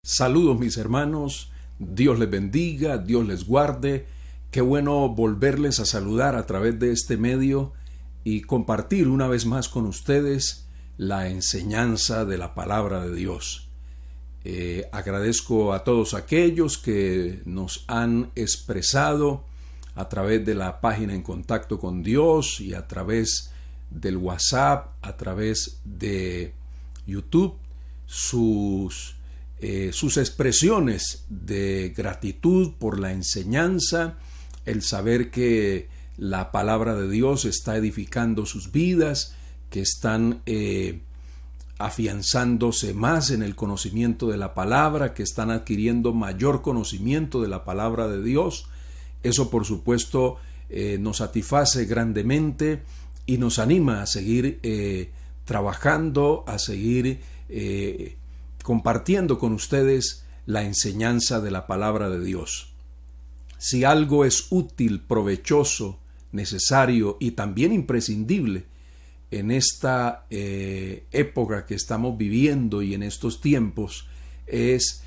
Saludos mis hermanos, Dios les bendiga, Dios les guarde. Qué bueno volverles a saludar a través de este medio y compartir una vez más con ustedes la enseñanza de la palabra de Dios. Agradezco a todos aquellos que nos han expresado a través de la página En Contacto con Dios y a través del WhatsApp, a través de YouTube, sus expresiones de gratitud por la enseñanza, el saber que la palabra de Dios está edificando sus vidas, que están afianzándose más en el conocimiento de la palabra, que están adquiriendo mayor conocimiento de la palabra de Dios. Eso, por supuesto, nos satisface grandemente y nos anima a seguir trabajando, a seguir compartiendo con ustedes la enseñanza de la palabra de Dios. Si algo es útil, provechoso, necesario y también imprescindible en esta época que estamos viviendo y en estos tiempos, es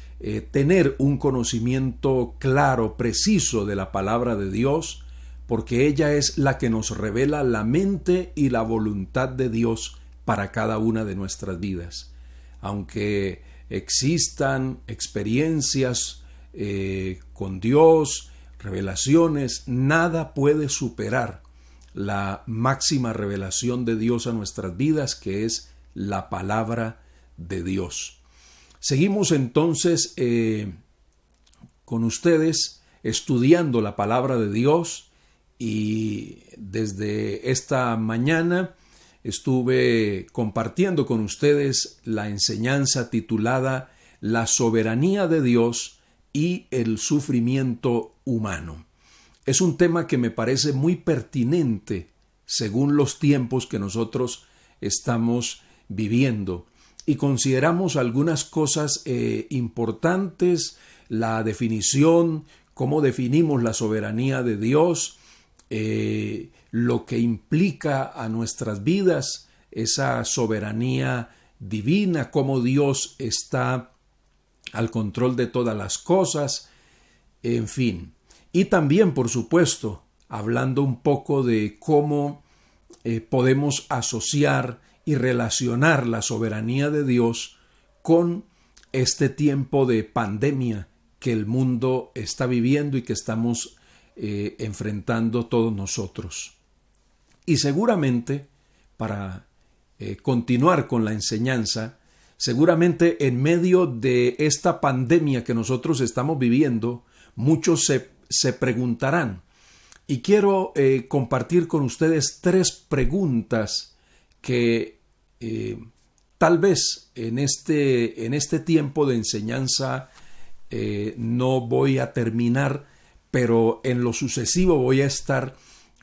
tener un conocimiento claro, preciso de la palabra de Dios, porque ella es la que nos revela la mente y la voluntad de Dios para cada una de nuestras vidas. Aunque existan experiencias con Dios, revelaciones, nada puede superar la máxima revelación de Dios a nuestras vidas, que es la palabra de Dios. Seguimos entonces con ustedes estudiando la palabra de Dios, y desde esta mañana estuve compartiendo con ustedes la enseñanza titulada La soberanía de Dios y el sufrimiento humano. Es un tema que me parece muy pertinente según los tiempos que nosotros estamos viviendo, y consideramos algunas cosas importantes, la definición, cómo definimos la soberanía de Dios, lo que implica a nuestras vidas esa soberanía divina, cómo Dios está al control de todas las cosas, en fin. Y también, por supuesto, hablando un poco de cómo podemos asociar y relacionar la soberanía de Dios con este tiempo de pandemia que el mundo está viviendo y que estamos enfrentando todos nosotros. Y seguramente, para continuar con la enseñanza, seguramente en medio de esta pandemia que nosotros estamos viviendo, muchos se preguntarán, y quiero compartir con ustedes 3 preguntas que tal vez en este tiempo de enseñanza no voy a terminar, pero en lo sucesivo voy a estar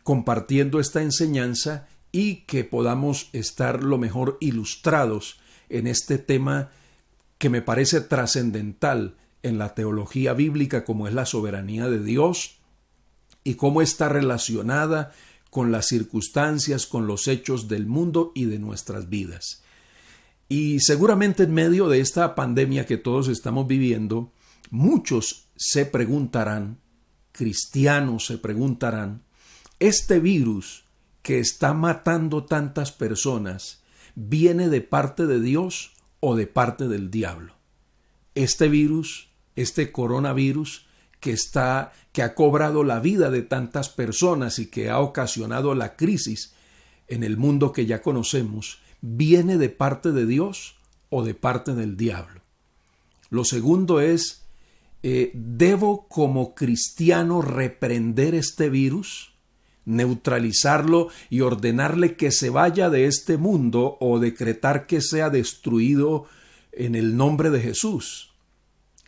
compartiendo esta enseñanza y que podamos estar lo mejor ilustrados en este tema que me parece trascendental en la teología bíblica, como es la soberanía de Dios y cómo está relacionada con las circunstancias, con los hechos del mundo y de nuestras vidas. Y seguramente en medio de esta pandemia que todos estamos viviendo, muchos se preguntarán, cristianos se preguntarán, ¿este virus que está matando tantas personas viene de parte de Dios o de parte del diablo? Este virus, este coronavirus que ha cobrado la vida de tantas personas y que ha ocasionado la crisis en el mundo que ya conocemos, ¿viene de parte de Dios o de parte del diablo? Lo segundo es, ¿debo como cristiano reprender este virus, neutralizarlo y ordenarle que se vaya de este mundo o decretar que sea destruido en el nombre de Jesús?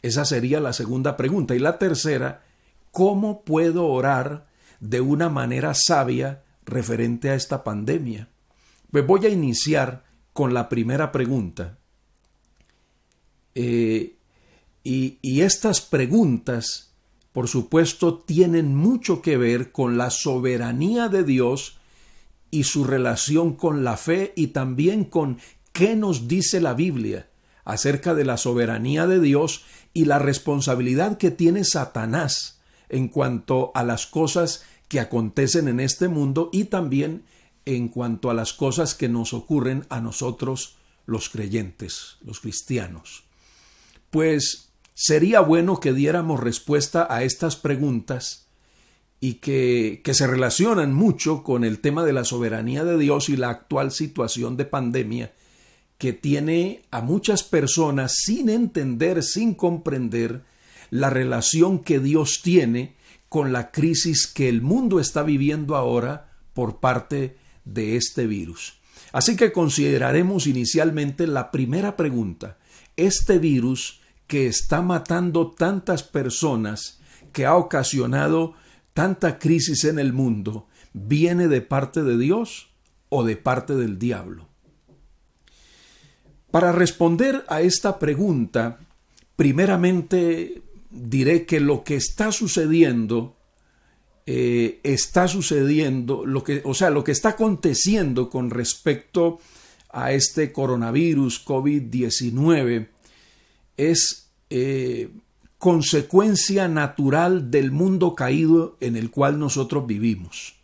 Esa sería la segunda pregunta. Y la tercera, ¿cómo puedo orar de una manera sabia referente a esta pandemia? Pues voy a iniciar con la primera pregunta. Y estas preguntas, por supuesto, tienen mucho que ver con la soberanía de Dios y su relación con la fe, y también con qué nos dice la Biblia acerca de la soberanía de Dios y la responsabilidad que tiene Satanás en cuanto a las cosas que acontecen en este mundo y también en cuanto a las cosas que nos ocurren a nosotros los creyentes, los cristianos. Pues sería bueno que diéramos respuesta a estas preguntas y que se relacionan mucho con el tema de la soberanía de Dios y la actual situación de pandemia que tiene a muchas personas sin entender, sin comprender la relación que Dios tiene con la crisis que el mundo está viviendo ahora por parte de este virus. Así que consideraremos inicialmente la primera pregunta. Este virus que está matando tantas personas, que ha ocasionado tanta crisis en el mundo, ¿viene de parte de Dios o de parte del diablo? Para responder a esta pregunta, primeramente diré que lo que está sucediendo, lo que está aconteciendo con respecto a este coronavirus COVID-19 es consecuencia natural del mundo caído en el cual nosotros vivimos.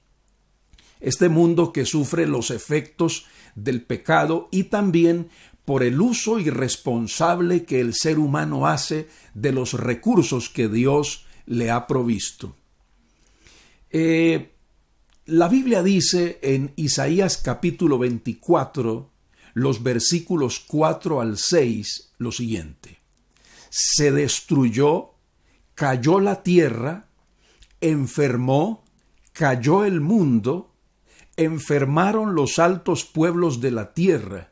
Este mundo que sufre los efectos del pecado y también por el uso irresponsable que el ser humano hace de los recursos que Dios le ha provisto. La Biblia dice en Isaías capítulo 24, los versículos 4 al 6, lo siguiente: se destruyó, cayó la tierra, enfermó, cayó el mundo, enfermaron los altos pueblos de la tierra,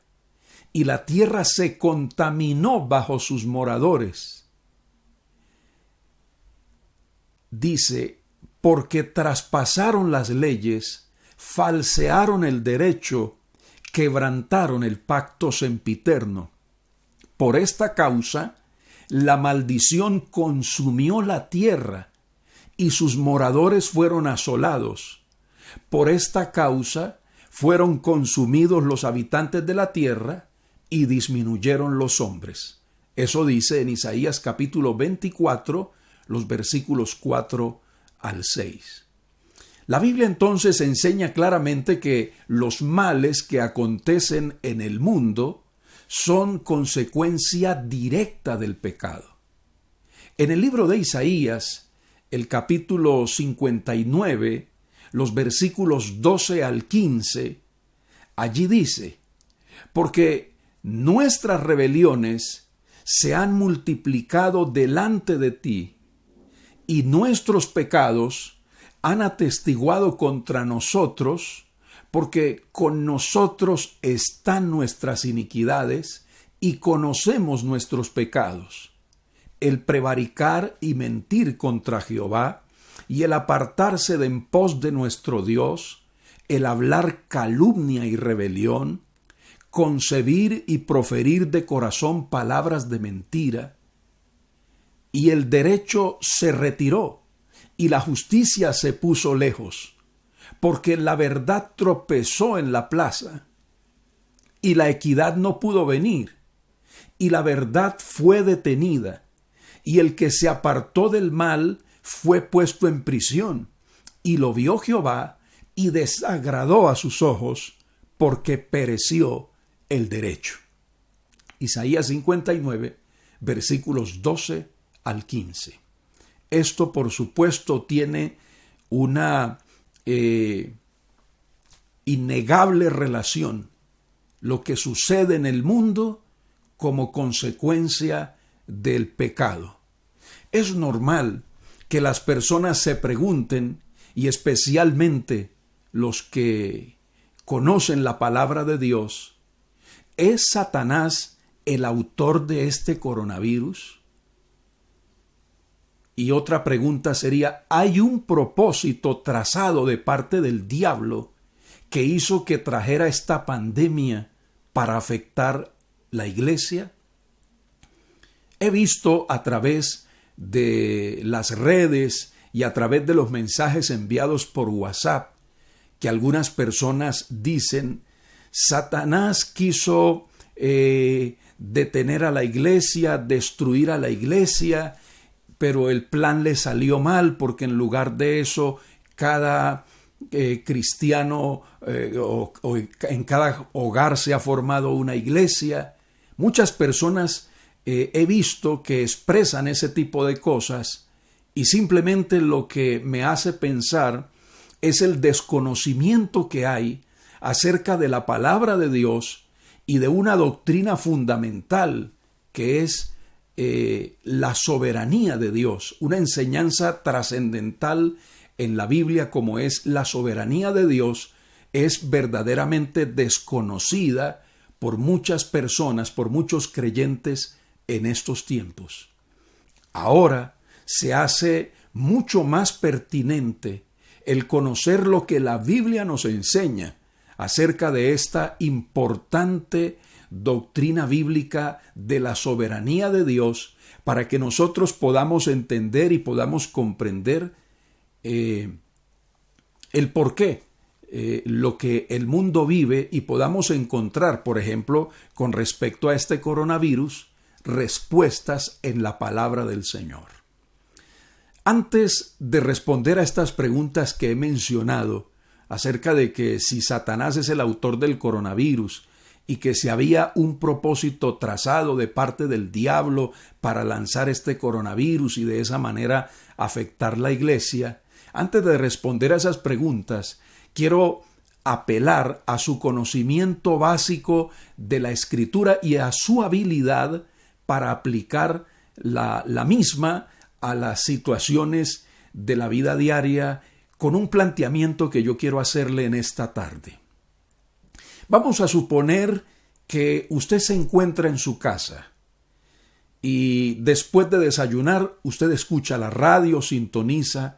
y la tierra se contaminó bajo sus moradores. Dice, porque traspasaron las leyes, falsearon el derecho, quebrantaron el pacto sempiterno. Por esta causa, la maldición consumió la tierra, y sus moradores fueron asolados. Por esta causa, fueron consumidos los habitantes de la tierra, y disminuyeron los hombres. Eso dice en Isaías capítulo 24, los versículos 4 al 6. La Biblia entonces enseña claramente que los males que acontecen en el mundo son consecuencia directa del pecado. En el libro de Isaías, el capítulo 59, los versículos 12 al 15, allí dice, porque nuestras rebeliones se han multiplicado delante de ti, y nuestros pecados han atestiguado contra nosotros, porque con nosotros están nuestras iniquidades, y conocemos nuestros pecados, el prevaricar y mentir contra Jehová, y el apartarse de en pos de nuestro Dios, el hablar calumnia y rebelión, concebir y proferir de corazón palabras de mentira, y el derecho se retiró, y la justicia se puso lejos, porque la verdad tropezó en la plaza, y la equidad no pudo venir, y la verdad fue detenida, y el que se apartó del mal fue puesto en prisión, y lo vio Jehová, y desagradó a sus ojos, porque pereció el derecho. Isaías 59, versículos 12 al 15. Esto, por supuesto, tiene una innegable relación, lo que sucede en el mundo como consecuencia del pecado. Es normal que las personas se pregunten, y especialmente los que conocen la palabra de Dios, ¿es Satanás el autor de este coronavirus? Y otra pregunta sería, ¿hay un propósito trazado de parte del diablo que hizo que trajera esta pandemia para afectar la iglesia? He visto a través de las redes y a través de los mensajes enviados por WhatsApp que algunas personas dicen, Satanás quiso detener a la iglesia, destruir a la iglesia, pero el plan le salió mal porque en lugar de eso, cada cristiano o en cada hogar se ha formado una iglesia. Muchas personas he visto que expresan ese tipo de cosas y simplemente lo que me hace pensar es el desconocimiento que hay acerca de la palabra de Dios y de una doctrina fundamental que es la soberanía de Dios, una enseñanza trascendental en la Biblia como es la soberanía de Dios, es verdaderamente desconocida por muchas personas, por muchos creyentes en estos tiempos. Ahora se hace mucho más pertinente el conocer lo que la Biblia nos enseña acerca de esta importante doctrina bíblica de la soberanía de Dios para que nosotros podamos entender y podamos comprender el por qué, lo que el mundo vive y podamos encontrar, por ejemplo, con respecto a este coronavirus, respuestas en la palabra del Señor. Antes de responder a estas preguntas que he mencionado acerca de que si Satanás es el autor del coronavirus y que si había un propósito trazado de parte del diablo para lanzar este coronavirus y de esa manera afectar la iglesia, antes de responder a esas preguntas, quiero apelar a su conocimiento básico de la Escritura y a su habilidad para aplicar la misma a las situaciones de la vida diaria con un planteamiento que yo quiero hacerle en esta tarde. Vamos a suponer que usted se encuentra en su casa y después de desayunar usted escucha la radio, sintoniza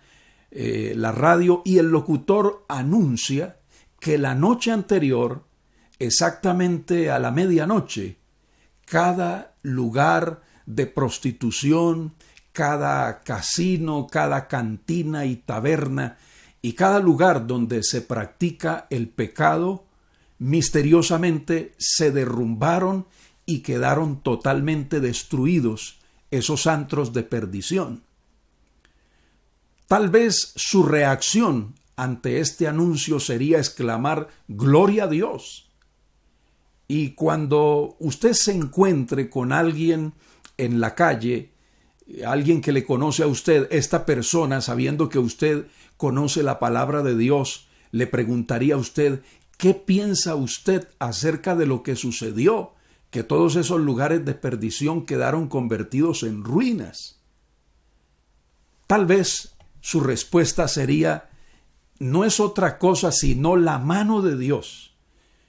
la radio y el locutor anuncia que la noche anterior, exactamente a la medianoche, cada lugar de prostitución, cada casino, cada cantina y taberna y cada lugar donde se practica el pecado, misteriosamente se derrumbaron y quedaron totalmente destruidos esos antros de perdición. Tal vez su reacción ante este anuncio sería exclamar «Gloria a Dios». Y cuando usted se encuentre con alguien en la calle, alguien que le conoce a usted, esta persona, sabiendo que usted conoce la palabra de Dios, le preguntaría a usted ¿qué piensa usted acerca de lo que sucedió? Que todos esos lugares de perdición quedaron convertidos en ruinas. Tal vez su respuesta sería, no es otra cosa sino la mano de Dios.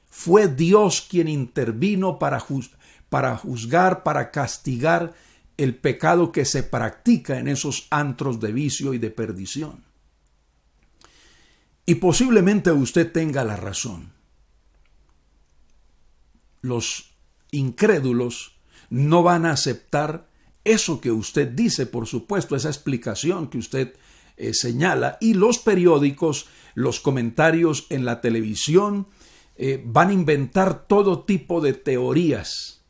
Fue Dios quien intervino para juzgar, para castigar el pecado que se practica en esos antros de vicio y de perdición. Y posiblemente usted tenga la razón. Los incrédulos no van a aceptar eso que usted dice, por supuesto, esa explicación que usted señala, y los periódicos, los comentarios en la televisión van a inventar todo tipo de teorías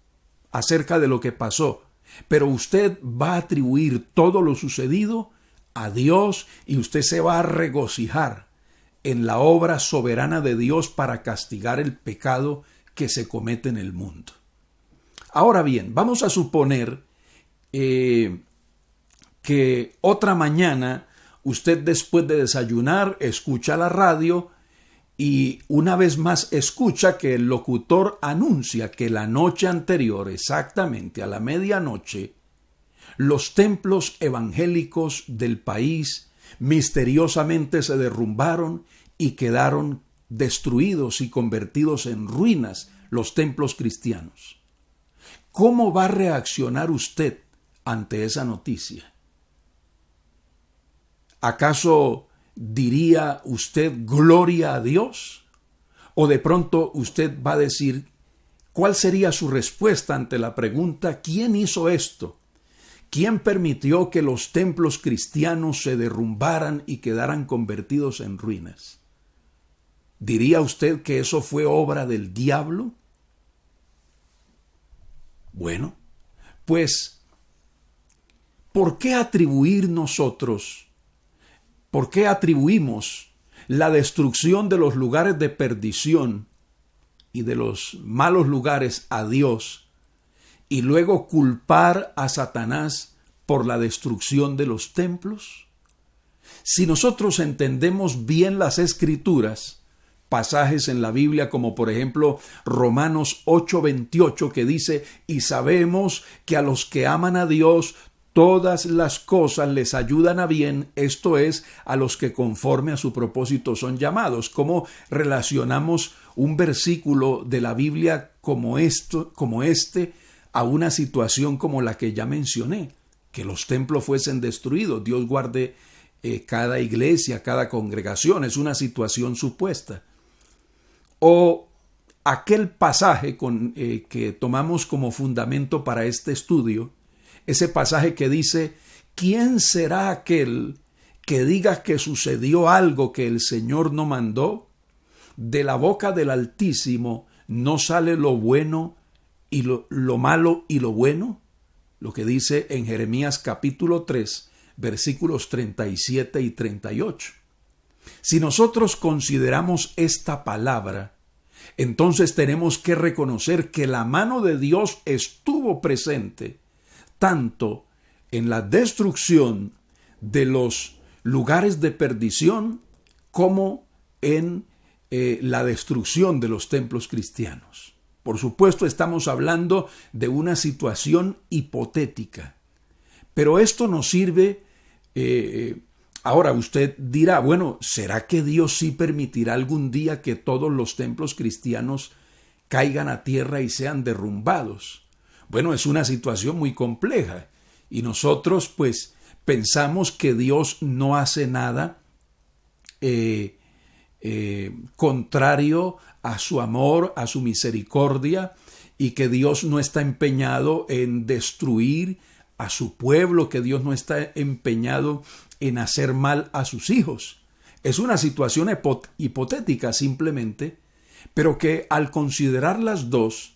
acerca de lo que pasó, pero usted va a atribuir todo lo sucedido a Dios y usted se va a regocijar en la obra soberana de Dios para castigar el pecado que se comete en el mundo. Ahora bien, vamos a suponer que otra mañana usted después de desayunar escucha la radio y una vez más escucha que el locutor anuncia que la noche anterior, exactamente a la medianoche, los templos evangélicos del país misteriosamente se derrumbaron y quedaron destruidos y convertidos en ruinas los templos cristianos. ¿Cómo va a reaccionar usted ante esa noticia? ¿Acaso diría usted gloria a Dios? ¿O de pronto usted va a decir, cuál sería su respuesta ante la pregunta, ¿quién hizo esto? ¿Quién permitió que los templos cristianos se derrumbaran y quedaran convertidos en ruinas? ¿Diría usted que eso fue obra del diablo? Bueno, pues, ¿por qué atribuimos la destrucción de los lugares de perdición y de los malos lugares a Dios y luego culpar a Satanás por la destrucción de los templos? Si nosotros entendemos bien las Escrituras, pasajes en la Biblia como por ejemplo Romanos 8:28 que dice: y sabemos que a los que aman a Dios todas las cosas les ayudan a bien, esto es, a los que conforme a su propósito son llamados. ¿Cómo relacionamos un versículo de la Biblia como este a una situación como la que ya mencioné? Que los templos fuesen destruidos. Dios guarde cada iglesia, cada congregación. Es una situación supuesta. O aquel pasaje que tomamos como fundamento para este estudio, ese pasaje que dice: ¿quién será aquel que diga que sucedió algo que el Señor no mandó? De la boca del Altísimo no sale lo bueno y lo malo y lo bueno. Lo que dice en Jeremías capítulo 3, versículos 37 y 38. Si nosotros consideramos esta palabra, entonces tenemos que reconocer que la mano de Dios estuvo presente tanto en la destrucción de los lugares de perdición como en la destrucción de los templos cristianos. Por supuesto, estamos hablando de una situación hipotética, pero esto nos sirve. Ahora usted dirá: bueno, ¿será que Dios sí permitirá algún día que todos los templos cristianos caigan a tierra y sean derrumbados? Bueno, es una situación muy compleja y nosotros pues pensamos que Dios no hace nada contrario a su amor, a su misericordia, y que Dios no está empeñado en destruir a su pueblo, que Dios no está empeñado en hacer mal a sus hijos. Es una situación hipotética simplemente, pero que al considerar las dos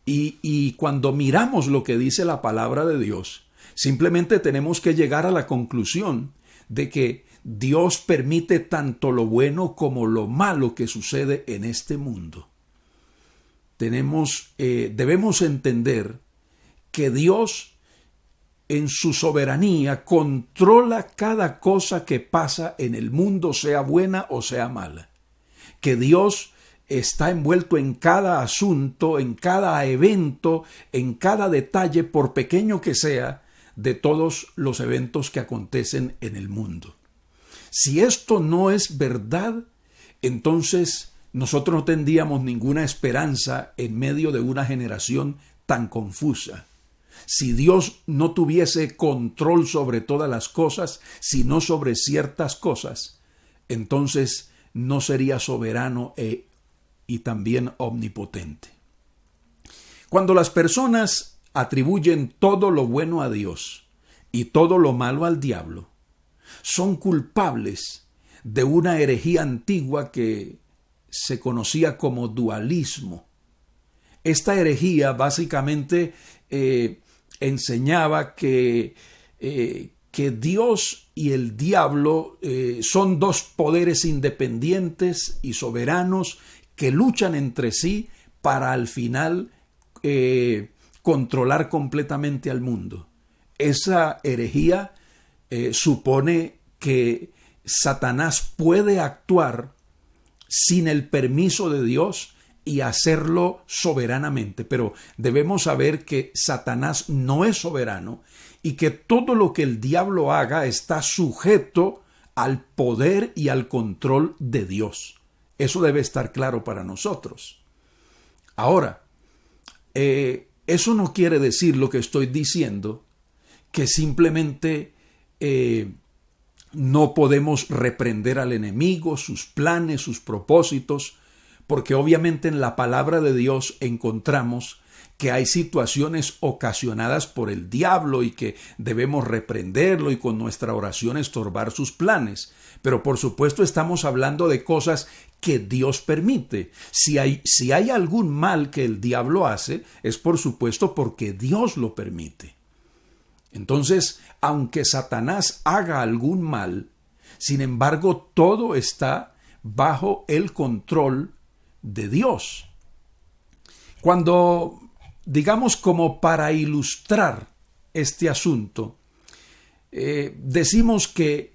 y cuando miramos lo que dice la palabra de Dios, simplemente tenemos que llegar a la conclusión de que Dios permite tanto lo bueno como lo malo que sucede en este mundo. Debemos entender que Dios en su soberanía controla cada cosa que pasa en el mundo, sea buena o sea mala. Que Dios está envuelto en cada asunto, en cada evento, en cada detalle, por pequeño que sea, de todos los eventos que acontecen en el mundo. Si esto no es verdad, entonces nosotros no tendríamos ninguna esperanza en medio de una generación tan confusa. Si Dios no tuviese control sobre todas las cosas, sino sobre ciertas cosas, entonces no sería soberano y también omnipotente. Cuando las personas atribuyen todo lo bueno a Dios y todo lo malo al diablo, son culpables de una herejía antigua que se conocía como dualismo. Esta herejía básicamente enseñaba que Dios y el diablo son dos poderes independientes y soberanos que luchan entre sí para al final controlar completamente al mundo. Esa herejía supone que Satanás puede actuar sin el permiso de Dios y hacerlo soberanamente, pero debemos saber que Satanás no es soberano y que todo lo que el diablo haga está sujeto al poder y al control de Dios. Eso debe estar claro para nosotros. Ahora, eso no quiere decir, lo que estoy diciendo, que simplemente no podemos reprender al enemigo, sus planes, sus propósitos, porque obviamente en la palabra de Dios encontramos que hay situaciones ocasionadas por el diablo y que debemos reprenderlo y con nuestra oración estorbar sus planes. Pero por supuesto estamos hablando de cosas que Dios permite. Si hay algún mal que el diablo hace, es por supuesto porque Dios lo permite. Entonces, aunque Satanás haga algún mal, sin embargo, todo está bajo el control de Dios. Cuando, digamos, como para ilustrar este asunto, decimos que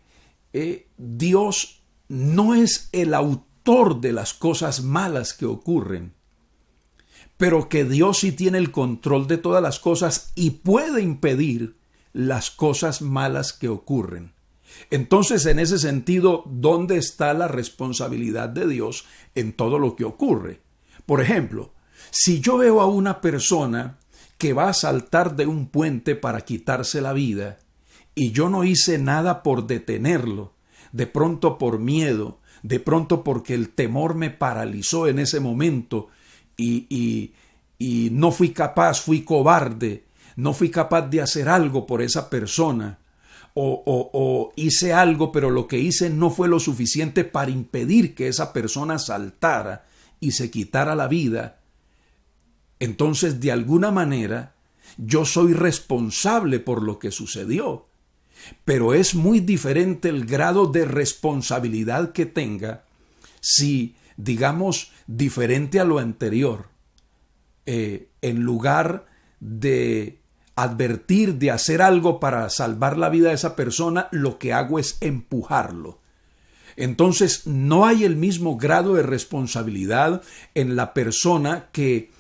Dios no es el autor de las cosas malas que ocurren, pero que Dios sí tiene el control de todas las cosas y puede impedir las cosas malas que ocurren. Entonces, en ese sentido, ¿dónde está la responsabilidad de Dios en todo lo que ocurre? Por ejemplo, si yo veo a una persona que va a saltar de un puente para quitarse la vida y yo no hice nada por detenerlo, de pronto por miedo, de pronto porque el temor me paralizó en ese momento y no fui capaz, fui cobarde, no fui capaz de hacer algo por esa persona, o hice algo, pero lo que hice no fue lo suficiente para impedir que esa persona saltara y se quitara la vida, entonces de alguna manera yo soy responsable por lo que sucedió. Pero es muy diferente el grado de responsabilidad que tenga si, digamos, diferente a lo anterior, en lugar de advertir, de hacer algo para salvar la vida de esa persona, lo que hago es empujarlo. Entonces no hay el mismo grado de responsabilidad en la persona que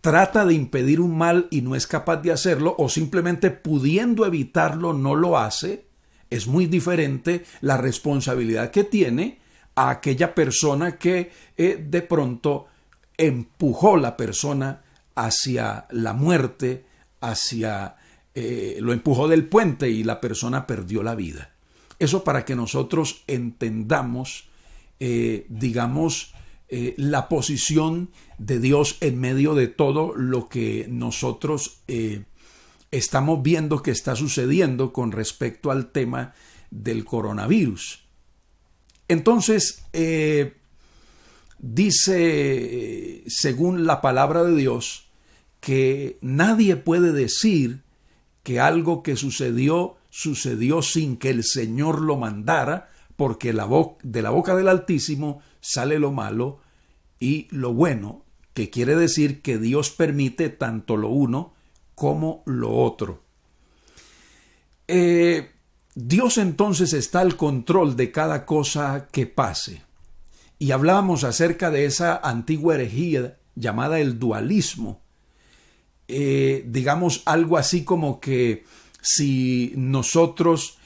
trata de impedir un mal y no es capaz de hacerlo, o simplemente pudiendo evitarlo no lo hace. Es muy diferente la responsabilidad que tiene a aquella persona que de pronto empujó la persona hacia la muerte, lo empujó del puente y la persona perdió la vida. Eso para que nosotros entendamos, digamos, la posición de Dios en medio de todo lo que nosotros estamos viendo que está sucediendo con respecto al tema del coronavirus. Entonces, dice, según la palabra de Dios, que nadie puede decir que algo que sucedió sin que el Señor lo mandara, porque de la boca del Altísimo sale lo malo y lo bueno, que quiere decir que Dios permite tanto lo uno como lo otro. Dios entonces está al control de cada cosa que pase. Y hablábamos acerca de esa antigua herejía llamada el dualismo. Digamos algo así como que si nosotros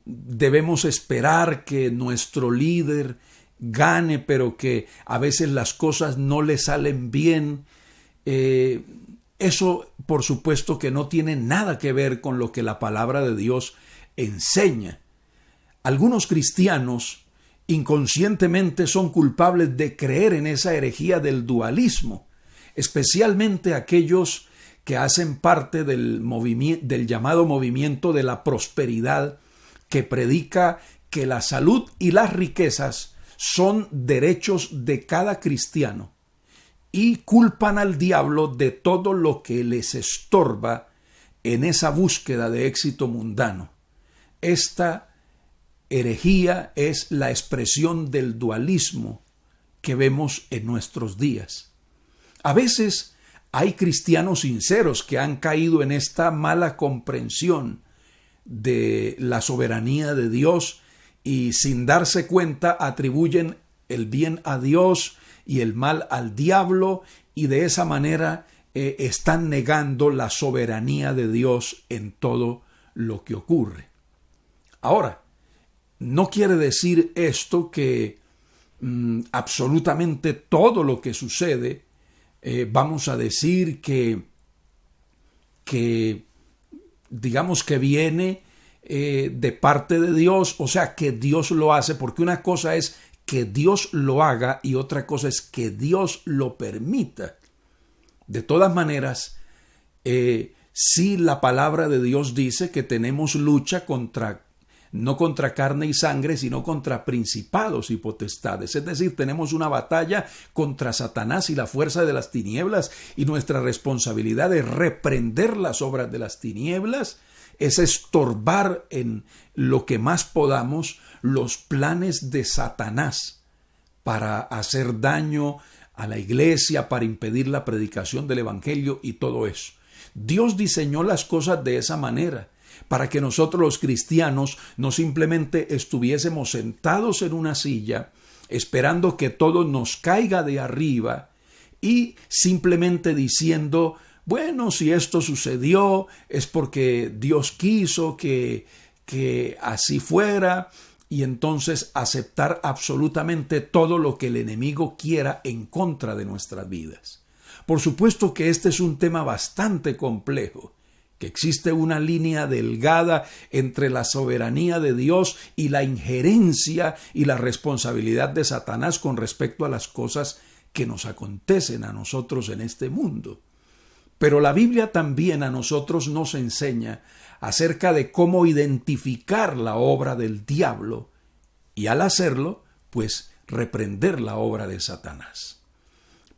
debemos esperar que nuestro líder gane, pero que a veces las cosas no le salen bien, eso por supuesto que no tiene nada que ver con lo que la palabra de Dios enseña. Algunos cristianos inconscientemente son culpables de creer en esa herejía del dualismo, especialmente aquellos que hacen parte del llamado movimiento de la prosperidad, que predica que la salud y las riquezas son derechos de cada cristiano y culpan al diablo de todo lo que les estorba en esa búsqueda de éxito mundano. Esta herejía es la expresión del dualismo que vemos en nuestros días. A veces hay cristianos sinceros que han caído en esta mala comprensión de la soberanía de Dios y sin darse cuenta atribuyen el bien a Dios y el mal al diablo, y de esa manera están negando la soberanía de Dios en todo lo que ocurre. Ahora, no quiere decir esto que absolutamente todo lo que sucede vamos a decir que digamos que viene de parte de Dios, o sea que Dios lo hace, porque una cosa es que Dios lo haga y otra cosa es que Dios lo permita. De todas maneras, sí, la palabra de Dios dice que tenemos lucha no contra carne y sangre, sino contra principados y potestades. Es decir, tenemos una batalla contra Satanás y la fuerza de las tinieblas, y nuestra responsabilidad es reprender las obras de las tinieblas, es estorbar en lo que más podamos los planes de Satanás para hacer daño a la iglesia, para impedir la predicación del evangelio y todo eso. Dios diseñó las cosas de esa manera, para que nosotros los cristianos no simplemente estuviésemos sentados en una silla, esperando que todo nos caiga de arriba y simplemente diciendo, bueno, si esto sucedió es porque Dios quiso que así fuera, y entonces aceptar absolutamente todo lo que el enemigo quiera en contra de nuestras vidas. Por supuesto que este es un tema bastante complejo, que existe una línea delgada entre la soberanía de Dios y la injerencia y la responsabilidad de Satanás con respecto a las cosas que nos acontecen a nosotros en este mundo. Pero la Biblia también a nosotros nos enseña acerca de cómo identificar la obra del diablo y al hacerlo, pues reprender la obra de Satanás.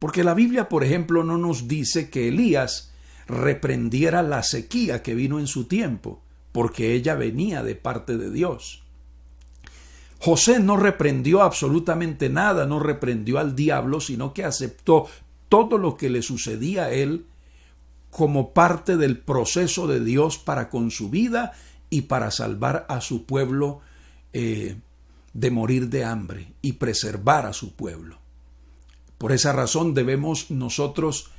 Porque la Biblia, por ejemplo, no nos dice que Elías reprendiera la sequía que vino en su tiempo, porque ella venía de parte de Dios. José no reprendió absolutamente nada, no reprendió al diablo, sino que aceptó todo lo que le sucedía a él como parte del proceso de Dios para con su vida y para salvar a su pueblo de morir de hambre y preservar a su pueblo. Por esa razón debemos nosotros,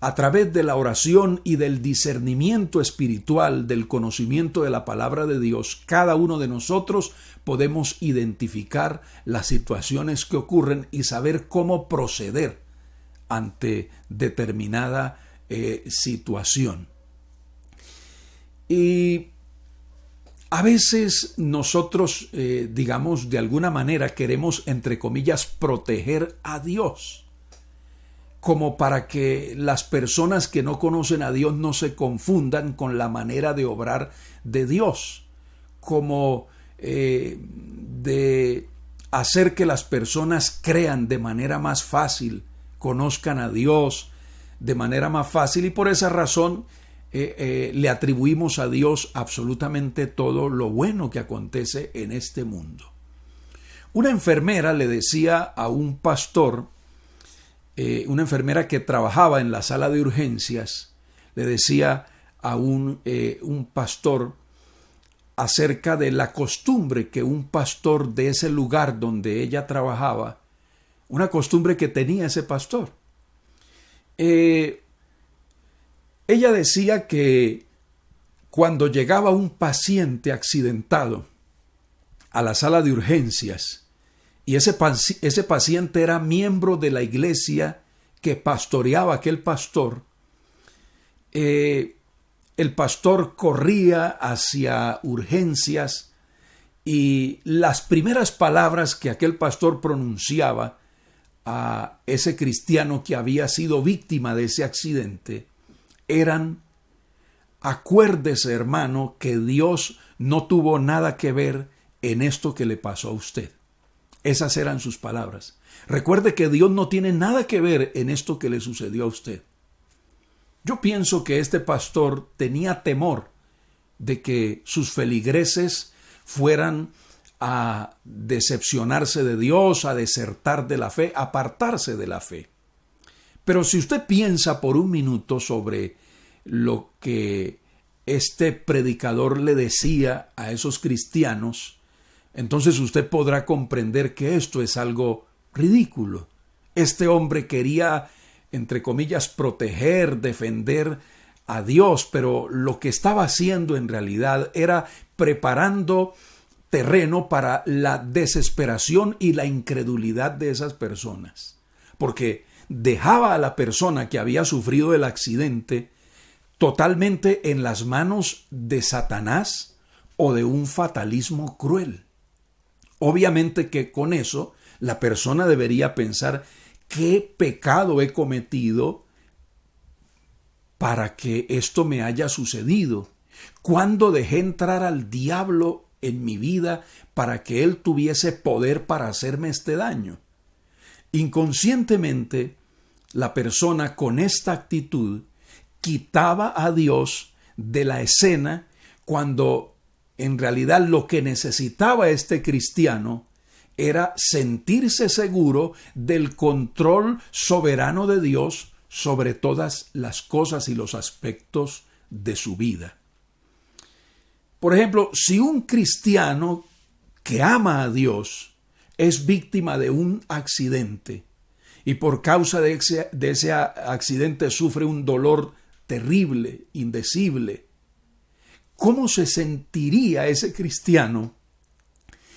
a través de la oración y del discernimiento espiritual, del conocimiento de la palabra de Dios, cada uno de nosotros podemos identificar las situaciones que ocurren y saber cómo proceder ante determinada situación. Y a veces nosotros, digamos, de alguna manera queremos, entre comillas, proteger a Dios, como para que las personas que no conocen a Dios no se confundan con la manera de obrar de Dios, como de hacer que las personas crean de manera más fácil, conozcan a Dios de manera más fácil, y por esa razón le atribuimos a Dios absolutamente todo lo bueno que acontece en este mundo. Una enfermera le decía a un pastor, una enfermera que trabajaba en la sala de urgencias, le decía a un pastor acerca de la costumbre que un pastor de ese lugar donde ella trabajaba, una costumbre que tenía ese pastor. Ella decía que cuando llegaba un paciente accidentado a la sala de urgencias y ese paciente era miembro de la iglesia que pastoreaba aquel pastor, el pastor corría hacia urgencias y las primeras palabras que aquel pastor pronunciaba a ese cristiano que había sido víctima de ese accidente eran: acuérdese, hermano, que Dios no tuvo nada que ver en esto que le pasó a usted. Esas eran sus palabras. Recuerde que Dios no tiene nada que ver en esto que le sucedió a usted. Yo pienso que este pastor tenía temor de que sus feligreses fueran a decepcionarse de Dios, a desertar de la fe, a apartarse de la fe. Pero si usted piensa por un minuto sobre lo que este predicador le decía a esos cristianos, entonces usted podrá comprender que esto es algo ridículo. Este hombre quería, entre comillas, proteger, defender a Dios, pero lo que estaba haciendo en realidad era preparando terreno para la desesperación y la incredulidad de esas personas, porque dejaba a la persona que había sufrido el accidente totalmente en las manos de Satanás o de un fatalismo cruel. Obviamente que con eso la persona debería pensar: ¿qué pecado he cometido para que esto me haya sucedido? ¿Cuándo dejé entrar al diablo en mi vida para que él tuviese poder para hacerme este daño? Inconscientemente, la persona con esta actitud quitaba a Dios de la escena, cuando en realidad lo que necesitaba este cristiano era sentirse seguro del control soberano de Dios sobre todas las cosas y los aspectos de su vida. Por ejemplo, si un cristiano que ama a Dios es víctima de un accidente y por causa de ese accidente sufre un dolor terrible, indecible, ¿cómo se sentiría ese cristiano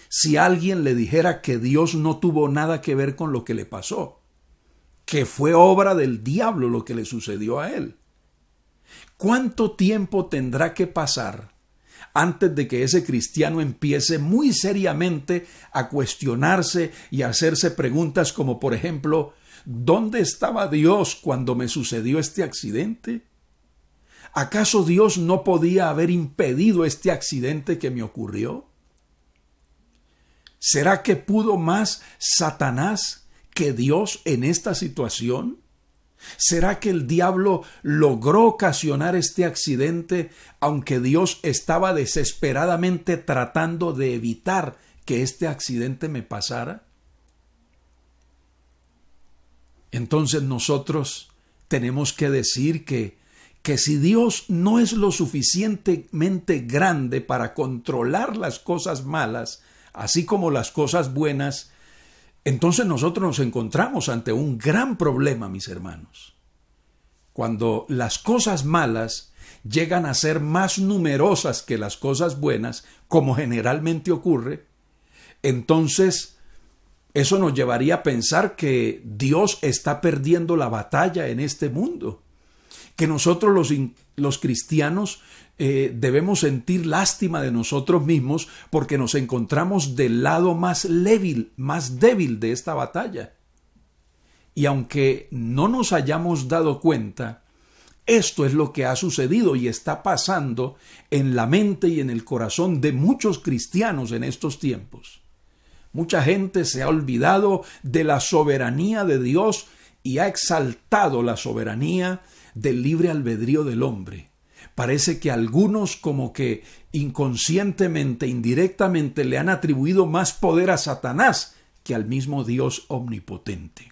si alguien le dijera que Dios no tuvo nada que ver con lo que le pasó, que fue obra del diablo lo que le sucedió a él? ¿Cuánto tiempo tendrá que pasar antes de que ese cristiano empiece muy seriamente a cuestionarse y a hacerse preguntas como, por ejemplo, ¿dónde estaba Dios cuando me sucedió este accidente? ¿Acaso Dios no podía haber impedido este accidente que me ocurrió? ¿Será que pudo más Satanás que Dios en esta situación? ¿Será que el diablo logró ocasionar este accidente aunque Dios estaba desesperadamente tratando de evitar que este accidente me pasara? Entonces nosotros tenemos que decir que si Dios no es lo suficientemente grande para controlar las cosas malas, así como las cosas buenas, entonces nosotros nos encontramos ante un gran problema, mis hermanos. Cuando las cosas malas llegan a ser más numerosas que las cosas buenas, como generalmente ocurre, entonces eso nos llevaría a pensar que Dios está perdiendo la batalla en este mundo, que nosotros los cristianos debemos sentir lástima de nosotros mismos porque nos encontramos del lado más débil de esta batalla. Y aunque no nos hayamos dado cuenta, esto es lo que ha sucedido y está pasando en la mente y en el corazón de muchos cristianos en estos tiempos. Mucha gente se ha olvidado de la soberanía de Dios y ha exaltado la soberanía del libre albedrío del hombre. Parece que algunos como que inconscientemente, indirectamente le han atribuido más poder a Satanás que al mismo Dios omnipotente.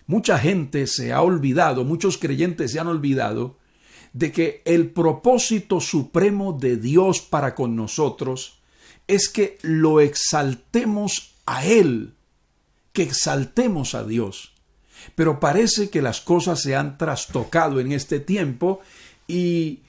Mucha gente se ha olvidado, muchos creyentes se han olvidado de que el propósito supremo de Dios para con nosotros es que lo exaltemos a Él, que exaltemos a Dios. Pero parece que las cosas se han trastocado en este tiempo y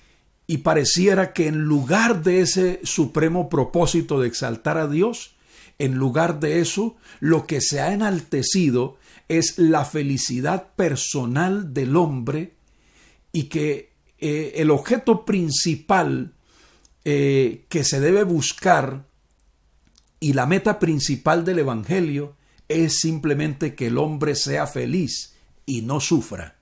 pareciera que en lugar de ese supremo propósito de exaltar a Dios, en lugar de eso, lo que se ha enaltecido es la felicidad personal del hombre y que el objeto principal que se debe buscar y la meta principal del Evangelio es simplemente que el hombre sea feliz y no sufra.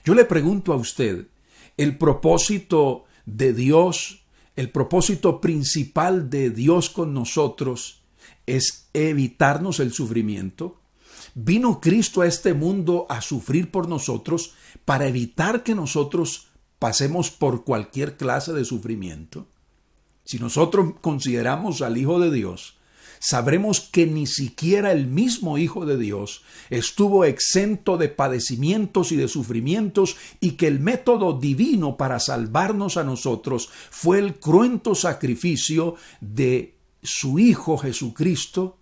Yo le pregunto a usted, ¿el propósito de Dios, el propósito principal de Dios con nosotros es evitarnos el sufrimiento? ¿Vino Cristo a este mundo a sufrir por nosotros para evitar que nosotros pasemos por cualquier clase de sufrimiento? Si nosotros consideramos al Hijo de Dios, sabremos que ni siquiera el mismo Hijo de Dios estuvo exento de padecimientos y de sufrimientos y que el método divino para salvarnos a nosotros fue el cruento sacrificio de su Hijo Jesucristo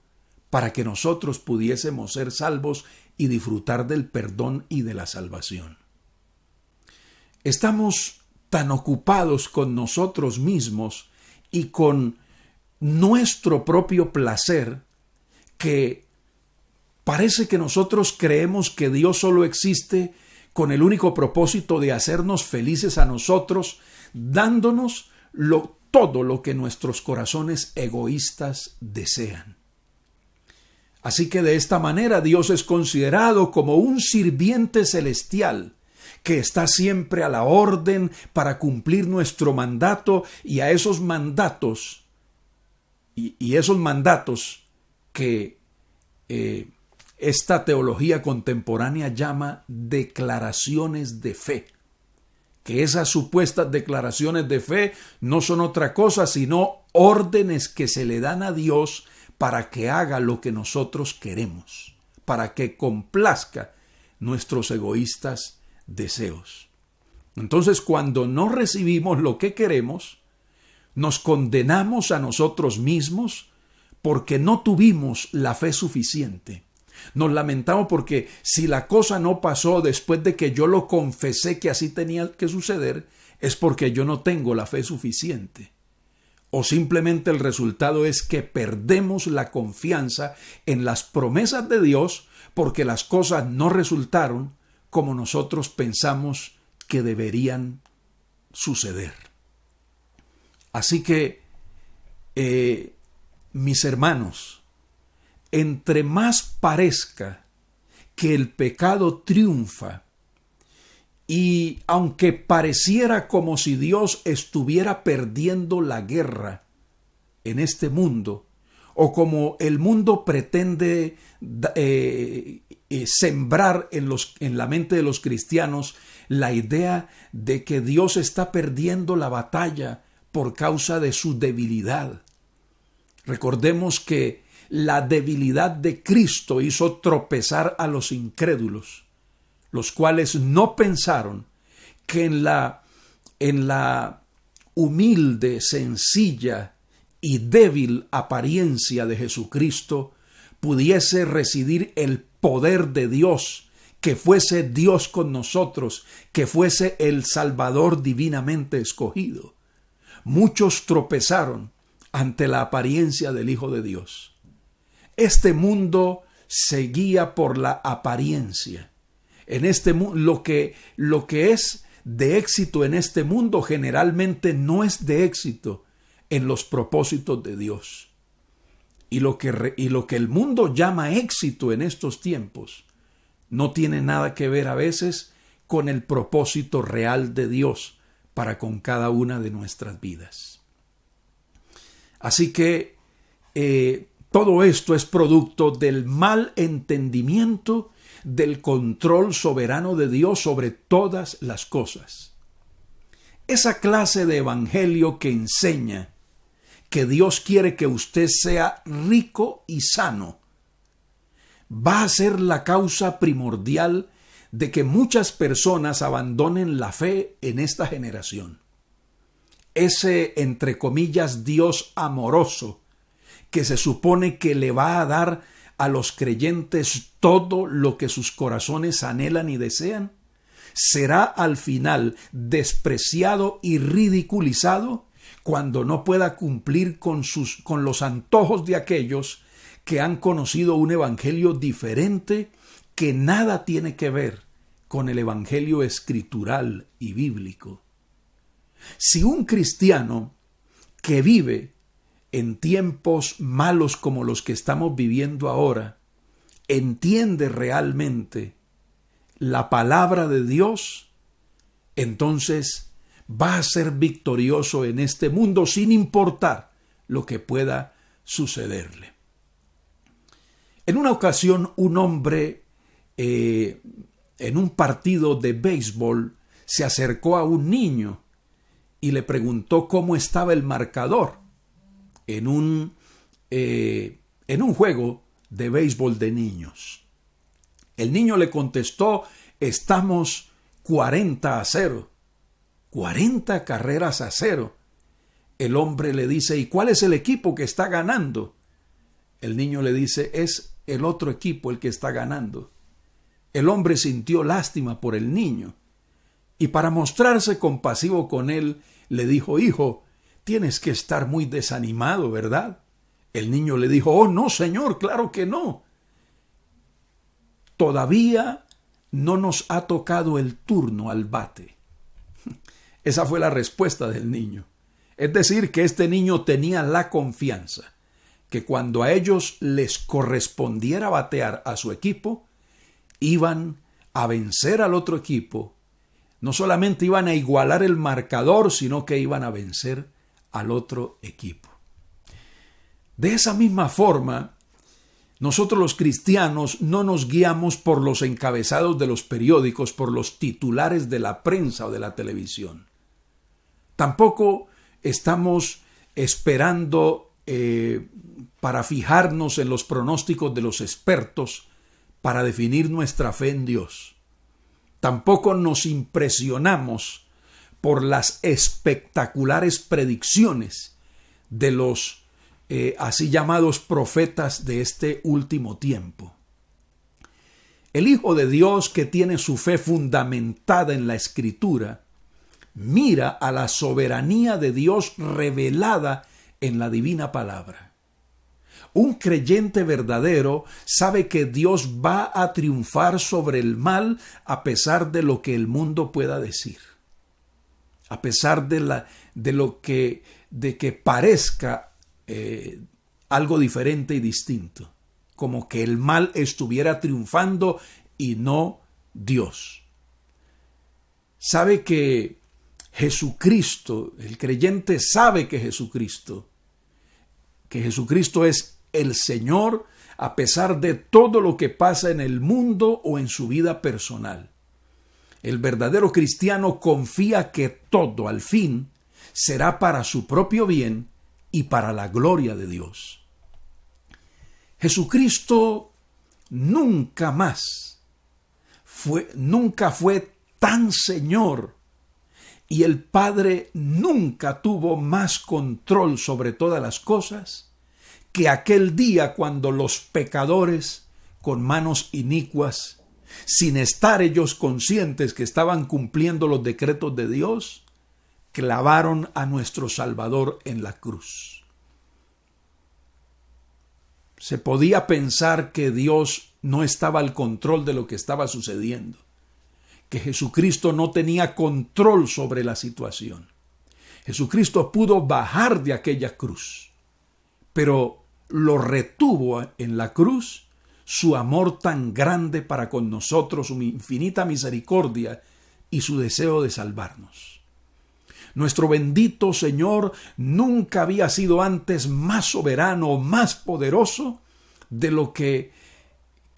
para que nosotros pudiésemos ser salvos y disfrutar del perdón y de la salvación. Estamos tan ocupados con nosotros mismos y con nuestro propio placer que parece que nosotros creemos que Dios solo existe con el único propósito de hacernos felices a nosotros, dándonos todo lo que nuestros corazones egoístas desean. Así que de esta manera Dios es considerado como un sirviente celestial que está siempre a la orden para cumplir nuestro mandato, y a esos mandatos y esos mandatos que esta teología contemporánea llama declaraciones de fe. Que esas supuestas declaraciones de fe no son otra cosa sino órdenes que se le dan a Dios para que haga lo que nosotros queremos, para que complazca nuestros egoístas deseos. Entonces, cuando no recibimos lo que queremos, nos condenamos a nosotros mismos porque no tuvimos la fe suficiente. Nos lamentamos porque si la cosa no pasó después de que yo lo confesé que así tenía que suceder, es porque yo no tengo la fe suficiente. O simplemente el resultado es que perdemos la confianza en las promesas de Dios porque las cosas no resultaron como nosotros pensamos que deberían suceder. Así que, mis hermanos, entre más parezca que el pecado triunfa, y aunque pareciera como si Dios estuviera perdiendo la guerra en este mundo, o como el mundo pretende sembrar en la mente de los cristianos la idea de que Dios está perdiendo la batalla por causa de su debilidad. Recordemos que la debilidad de Cristo hizo tropezar a los incrédulos, los cuales no pensaron que en la humilde, sencilla y débil apariencia de Jesucristo pudiese residir el poder de Dios, que fuese Dios con nosotros, que fuese el Salvador divinamente escogido. Muchos tropezaron ante la apariencia del Hijo de Dios. Este mundo se guía por la apariencia. En este lo que es de éxito en este mundo generalmente no es de éxito en los propósitos de Dios. Y lo que el mundo llama éxito en estos tiempos no tiene nada que ver a veces con el propósito real de Dios para con cada una de nuestras vidas. Así que todo esto es producto del mal entendimiento del control soberano de Dios sobre todas las cosas. Esa clase de evangelio que enseña que Dios quiere que usted sea rico y sano va a ser la causa primordial de que muchas personas abandonen la fe en esta generación. Ese, entre comillas, Dios amoroso que se supone que le va a dar a los creyentes todo lo que sus corazones anhelan y desean, será al final despreciado y ridiculizado cuando no pueda cumplir con los antojos de aquellos que han conocido un evangelio diferente que nada tiene que ver con el evangelio escritural y bíblico. Si un cristiano que vive en tiempos malos como los que estamos viviendo ahora entiende realmente la palabra de Dios, entonces va a ser victorioso en este mundo sin importar lo que pueda sucederle. En una ocasión, un hombre en un partido de béisbol se acercó a un niño y le preguntó cómo estaba el marcador en un juego de béisbol de niños. El niño le contestó: estamos 40-0, 40 carreras a 0. El hombre le dice: ¿y cuál es el equipo que está ganando? El niño le dice: es el otro equipo el que está ganando. El hombre sintió lástima por el niño y para mostrarse compasivo con él le dijo: hijo, tienes que estar muy desanimado, ¿verdad? El niño le dijo: oh, no, señor, claro que no. Todavía no nos ha tocado el turno al bate. Esa fue la respuesta del niño. Es decir, que este niño tenía la confianza que cuando a ellos les correspondiera batear a su equipo, iban a vencer al otro equipo. No solamente iban a igualar el marcador, sino que iban a vencer al otro equipo. De esa misma forma, nosotros los cristianos no nos guiamos por los encabezados de los periódicos, por los titulares de la prensa o de la televisión. Tampoco estamos esperando para fijarnos en los pronósticos de los expertos para definir nuestra fe en Dios. Tampoco nos impresionamos por las espectaculares predicciones de los así llamados profetas de este último tiempo. El Hijo de Dios, que tiene su fe fundamentada en la Escritura, mira a la soberanía de Dios revelada en la divina palabra. Un creyente verdadero sabe que Dios va a triunfar sobre el mal a pesar de lo que el mundo pueda decir, a pesar de que parezca algo diferente y distinto, como que el mal estuviera triunfando y no Dios. Sabe que Jesucristo, el creyente sabe que Jesucristo es el Señor a pesar de todo lo que pasa en el mundo o en su vida personal. El verdadero cristiano confía que todo al fin será para su propio bien y para la gloria de Dios. Jesucristo nunca fue tan Señor, y el Padre nunca tuvo más control sobre todas las cosas que aquel día cuando los pecadores con manos inicuas, sin estar ellos conscientes que estaban cumpliendo los decretos de Dios, clavaron a nuestro Salvador en la cruz. Se podía pensar que Dios no estaba al control de lo que estaba sucediendo, que Jesucristo no tenía control sobre la situación. Jesucristo pudo bajar de aquella cruz, pero lo retuvo en la cruz su amor tan grande para con nosotros, su infinita misericordia y su deseo de salvarnos. Nuestro bendito Señor nunca había sido antes más soberano, más poderoso de lo que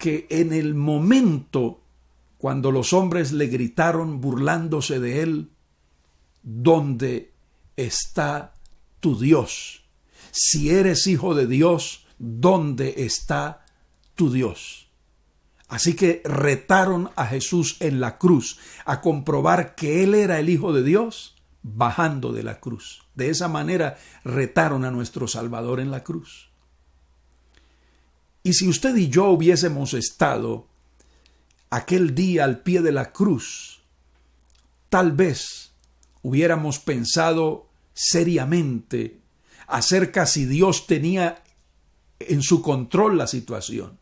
en el momento cuando los hombres le gritaron burlándose de él: ¿dónde está tu Dios? Si eres hijo de Dios, ¿dónde está tu Dios? Así que retaron a Jesús en la cruz a comprobar que él era el Hijo de Dios, bajando de la cruz. De esa manera retaron a nuestro Salvador en la cruz. Y si usted y yo hubiésemos estado aquel día al pie de la cruz, tal vez hubiéramos pensado seriamente acerca si Dios tenía en su control la situación,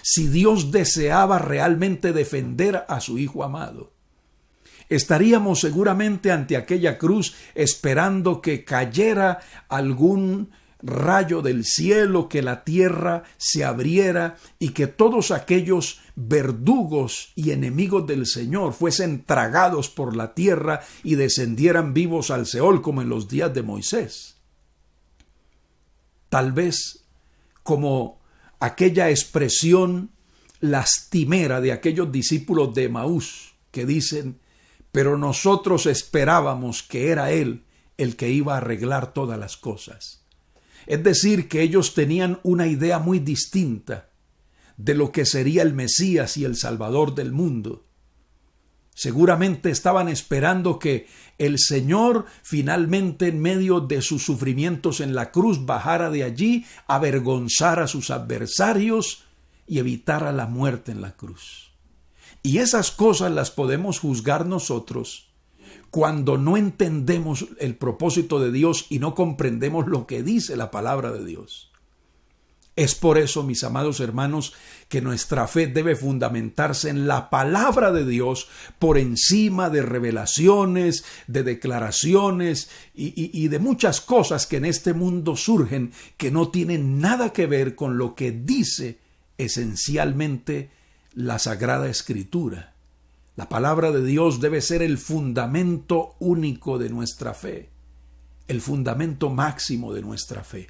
si Dios deseaba realmente defender a su Hijo amado. Estaríamos seguramente ante aquella cruz esperando que cayera algún rayo del cielo, que la tierra se abriera y que todos aquellos verdugos y enemigos del Señor fuesen tragados por la tierra y descendieran vivos al Seol como en los días de Moisés. Tal vez como aquella expresión lastimera de aquellos discípulos de Emaús que dicen: pero nosotros esperábamos que era Él el que iba a arreglar todas las cosas. Es decir, que ellos tenían una idea muy distinta de lo que sería el Mesías y el Salvador del mundo. Seguramente estaban esperando que el Señor finalmente, en medio de sus sufrimientos en la cruz, bajara de allí, avergonzara a sus adversarios y evitara la muerte en la cruz. Y esas cosas las podemos juzgar nosotros cuando no entendemos el propósito de Dios y no comprendemos lo que dice la palabra de Dios. Es por eso, mis amados hermanos, que nuestra fe debe fundamentarse en la palabra de Dios por encima de revelaciones, de declaraciones y de muchas cosas que en este mundo surgen que no tienen nada que ver con lo que dice esencialmente la Sagrada Escritura. La palabra de Dios debe ser el fundamento único de nuestra fe, el fundamento máximo de nuestra fe.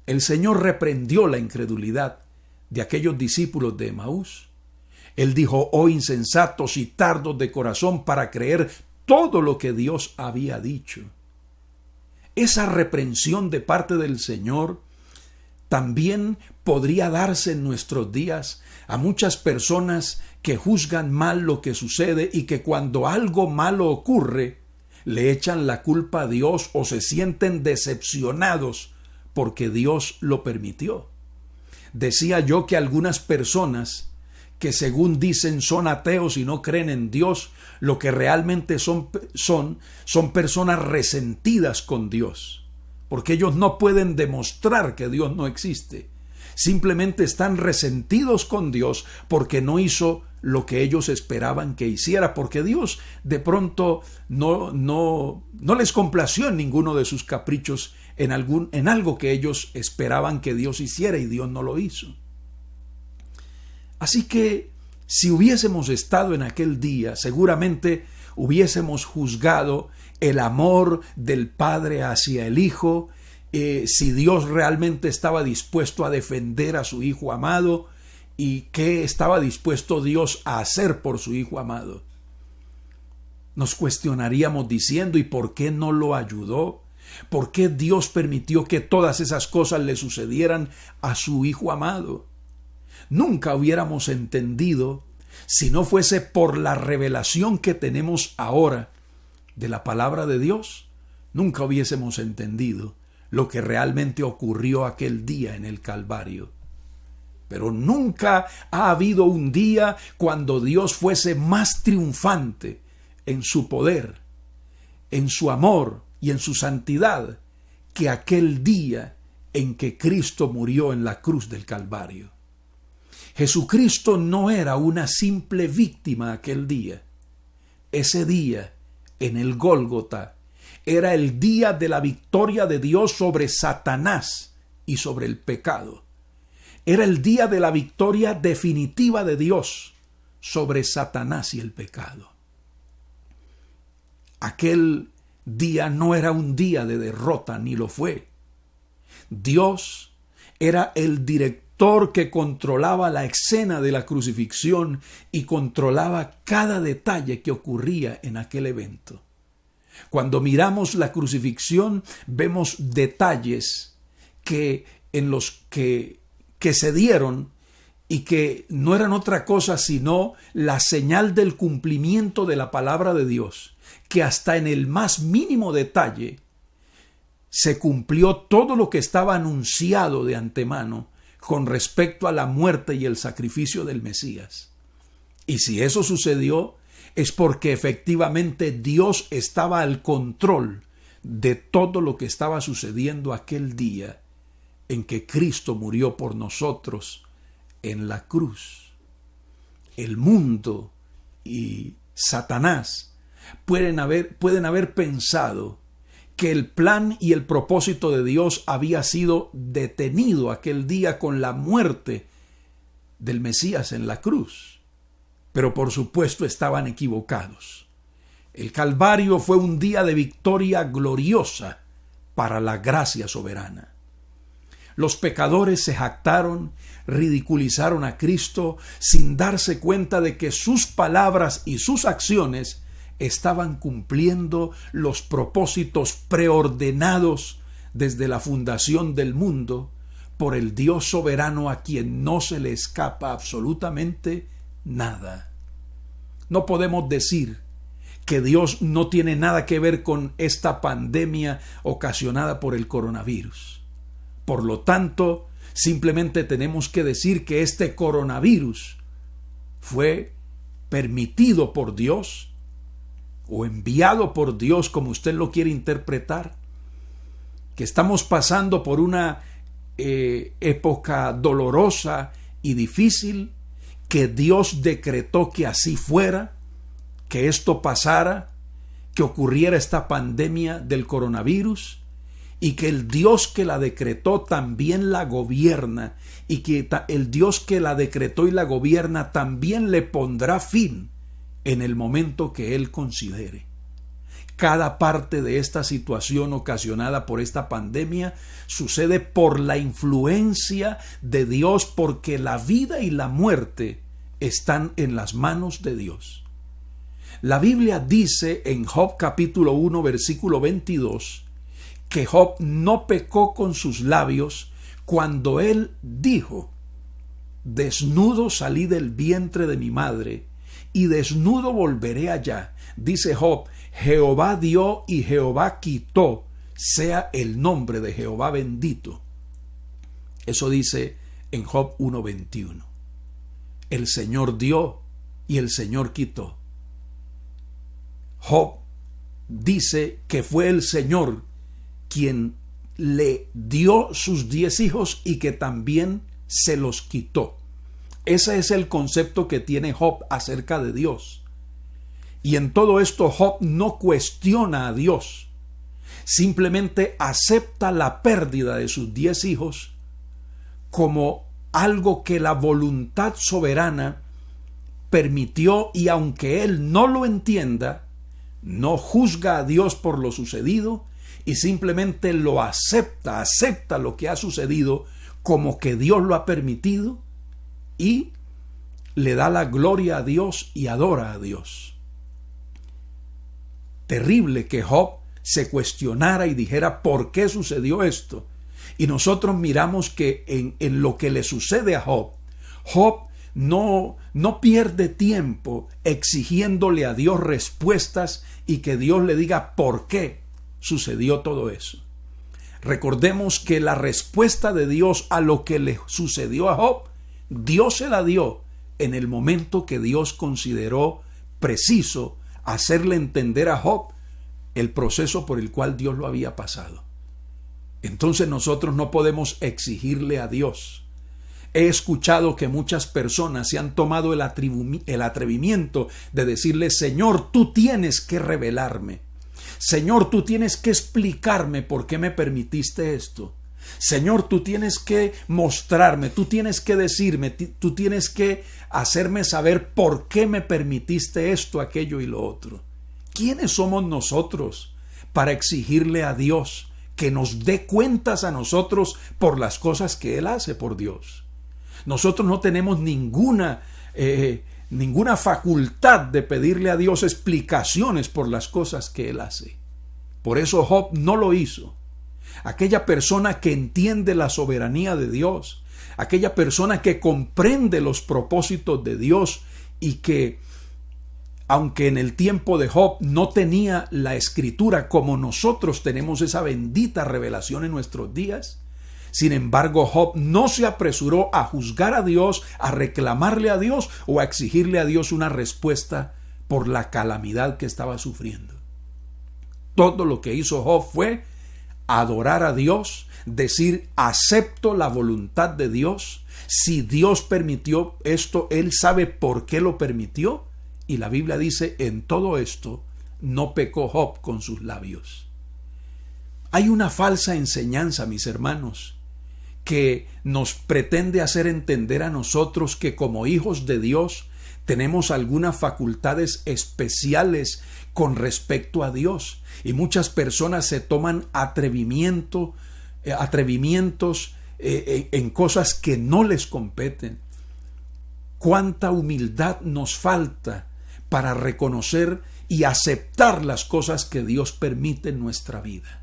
El Señor reprendió la incredulidad de aquellos discípulos de Emaús. Él dijo: oh insensatos y tardos de corazón para creer todo lo que Dios había dicho. Esa reprensión de parte del Señor también podría darse en nuestros días a muchas personas que juzgan mal lo que sucede y que cuando algo malo ocurre le echan la culpa a Dios o se sienten decepcionados porque Dios lo permitió. Decía yo que algunas personas que según dicen son ateos y no creen en Dios, lo que realmente son personas resentidas con Dios, porque ellos no pueden demostrar que Dios no existe. Simplemente están resentidos con Dios porque no hizo lo que ellos esperaban que hiciera, porque Dios de pronto no les complació en ninguno de sus caprichos, en algo que ellos esperaban que Dios hiciera y Dios no lo hizo. Así que si hubiésemos estado en aquel día, seguramente hubiésemos juzgado el amor del Padre hacia el Hijo, si Dios realmente estaba dispuesto a defender a su Hijo amado y qué estaba dispuesto Dios a hacer por su Hijo amado. Nos cuestionaríamos diciendo: ¿y por qué no lo ayudó? ¿Por qué Dios permitió que todas esas cosas le sucedieran a su Hijo amado? Nunca hubiéramos entendido, si no fuese por la revelación que tenemos ahora de la palabra de Dios, nunca hubiésemos entendido lo que realmente ocurrió aquel día en el Calvario. Pero nunca ha habido un día cuando Dios fuese más triunfante en su poder, en su amor y en su santidad que aquel día en que Cristo murió en la cruz del Calvario. Jesucristo no era una simple víctima aquel día. Ese día, en el Gólgota, era el día de la victoria de Dios sobre Satanás y sobre el pecado. Era el día de la victoria definitiva de Dios sobre Satanás y el pecado. Aquel día no era un día de derrota, ni lo fue. Dios era el director que controlaba la escena de la crucifixión y controlaba cada detalle que ocurría en aquel evento. Cuando miramos la crucifixión, vemos detalles en los que se dieron y que no eran otra cosa sino la señal del cumplimiento de la palabra de Dios, que hasta en el más mínimo detalle se cumplió todo lo que estaba anunciado de antemano con respecto a la muerte y el sacrificio del Mesías. Y si eso sucedió, es porque efectivamente Dios estaba al control de todo lo que estaba sucediendo aquel día en que Cristo murió por nosotros en la cruz. El mundo y Satanás pueden haber pensado que el plan y el propósito de Dios había sido detenido aquel día con la muerte del Mesías en la cruz. Pero por supuesto estaban equivocados. El Calvario fue un día de victoria gloriosa para la gracia soberana. Los pecadores se jactaron, ridiculizaron a Cristo sin darse cuenta de que sus palabras y sus acciones estaban cumpliendo los propósitos preordenados desde la fundación del mundo por el Dios soberano a quien no se le escapa absolutamente nada. No podemos decir que Dios no tiene nada que ver con esta pandemia ocasionada por el coronavirus. Por lo tanto, simplemente tenemos que decir que este coronavirus fue permitido por Dios o enviado por Dios, como usted lo quiere interpretar, que estamos pasando por una época dolorosa y difícil, que Dios decretó que así fuera, que esto pasara, que ocurriera esta pandemia del coronavirus, y que el Dios que la decretó también la gobierna, y que el Dios que la decretó y la gobierna también le pondrá fin en el momento que Él considere. Cada parte de esta situación ocasionada por esta pandemia sucede por la influencia de Dios, porque la vida y la muerte están en las manos de Dios. La Biblia dice en Job capítulo 1 versículo 22 que Job no pecó con sus labios cuando él dijo: desnudo salí del vientre de mi madre y desnudo volveré allá. Dice Job: Jehová dio y Jehová quitó, sea el nombre de Jehová bendito. Eso dice en Job 1:21. El Señor dio y el Señor quitó. Job dice que fue el Señor quien le dio sus 10 hijos y que también se los quitó. Ese es el concepto que tiene Job acerca de Dios. Y en todo esto Job no cuestiona a Dios, simplemente acepta la pérdida de sus 10 hijos como algo que la voluntad soberana permitió, y aunque él no lo entienda, no juzga a Dios por lo sucedido y simplemente lo acepta lo que ha sucedido como que Dios lo ha permitido, y le da la gloria a Dios y adora a Dios. Terrible que Job se cuestionara y dijera: ¿por qué sucedió esto? Y nosotros miramos que en lo que le sucede a Job, Job no pierde tiempo exigiéndole a Dios respuestas y que Dios le diga por qué sucedió todo eso. Recordemos que la respuesta de Dios a lo que le sucedió a Job, Dios se la dio en el momento que Dios consideró preciso hacerle entender a Job el proceso por el cual Dios lo había pasado. Entonces nosotros no podemos exigirle a Dios. He escuchado que muchas personas se han tomado el atrevimiento de decirle: Señor, tú tienes que revelarme. Señor, tú tienes que explicarme por qué me permitiste esto. Señor, tú tienes que mostrarme, tú tienes que decirme, tú tienes que hacerme saber por qué me permitiste esto, aquello y lo otro. ¿Quiénes somos nosotros para exigirle a Dios que nos dé cuentas a nosotros por las cosas que Él hace por Dios? Nosotros no tenemos ninguna facultad de pedirle a Dios explicaciones por las cosas que Él hace. Por eso Job no lo hizo. Aquella persona que entiende la soberanía de Dios, aquella persona que comprende los propósitos de Dios y que, aunque en el tiempo de Job no tenía la escritura como nosotros tenemos esa bendita revelación en nuestros días, sin embargo Job no se apresuró a juzgar a Dios, a reclamarle a Dios o a exigirle a Dios una respuesta por la calamidad que estaba sufriendo. Todo lo que hizo Job fue adorar a Dios, decir: acepto la voluntad de Dios. Si Dios permitió esto, Él sabe por qué lo permitió. Y la Biblia dice: en todo esto no pecó Job con sus labios. Hay una falsa enseñanza, mis hermanos, que nos pretende hacer entender a nosotros que como hijos de Dios tenemos algunas facultades especiales con respecto a Dios, y muchas personas se toman atrevimientos en cosas que no les competen. Cuánta humildad nos falta para reconocer y aceptar las cosas que Dios permite en nuestra vida.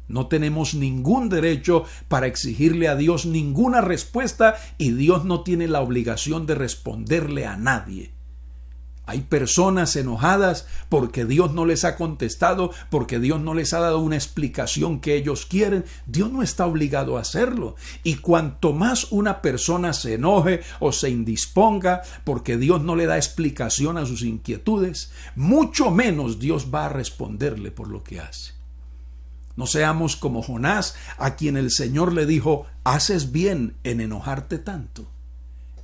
No tenemos ningún derecho para exigirle a Dios ninguna respuesta, y Dios no tiene la obligación de responderle a nadie. Hay personas enojadas porque Dios no les ha contestado, porque Dios no les ha dado una explicación que ellos quieren. Dios no está obligado a hacerlo. Y cuanto más una persona se enoje o se indisponga porque Dios no le da explicación a sus inquietudes, mucho menos Dios va a responderle por lo que hace. No seamos como Jonás, a quien el Señor le dijo: haces bien en enojarte tanto.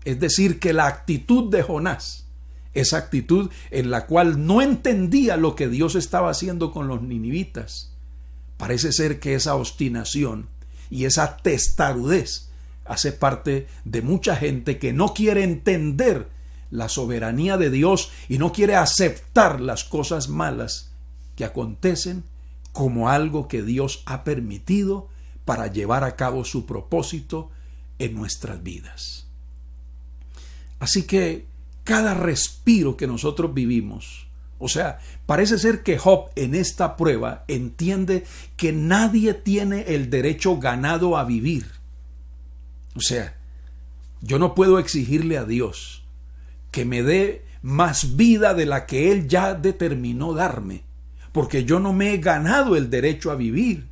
Es decir, que la actitud de Jonás, esa actitud en la cual no entendía lo que Dios estaba haciendo con los ninivitas, parece ser que esa obstinación y esa testarudez hace parte de mucha gente que no quiere entender la soberanía de Dios y no quiere aceptar las cosas malas que acontecen como algo que Dios ha permitido para llevar a cabo su propósito en nuestras vidas. Así que cada respiro que nosotros vivimos, o sea, parece ser que Job en esta prueba entiende que nadie tiene el derecho ganado a vivir. O sea, yo no puedo exigirle a Dios que me dé más vida de la que Él ya determinó darme, porque yo no me he ganado el derecho a vivir,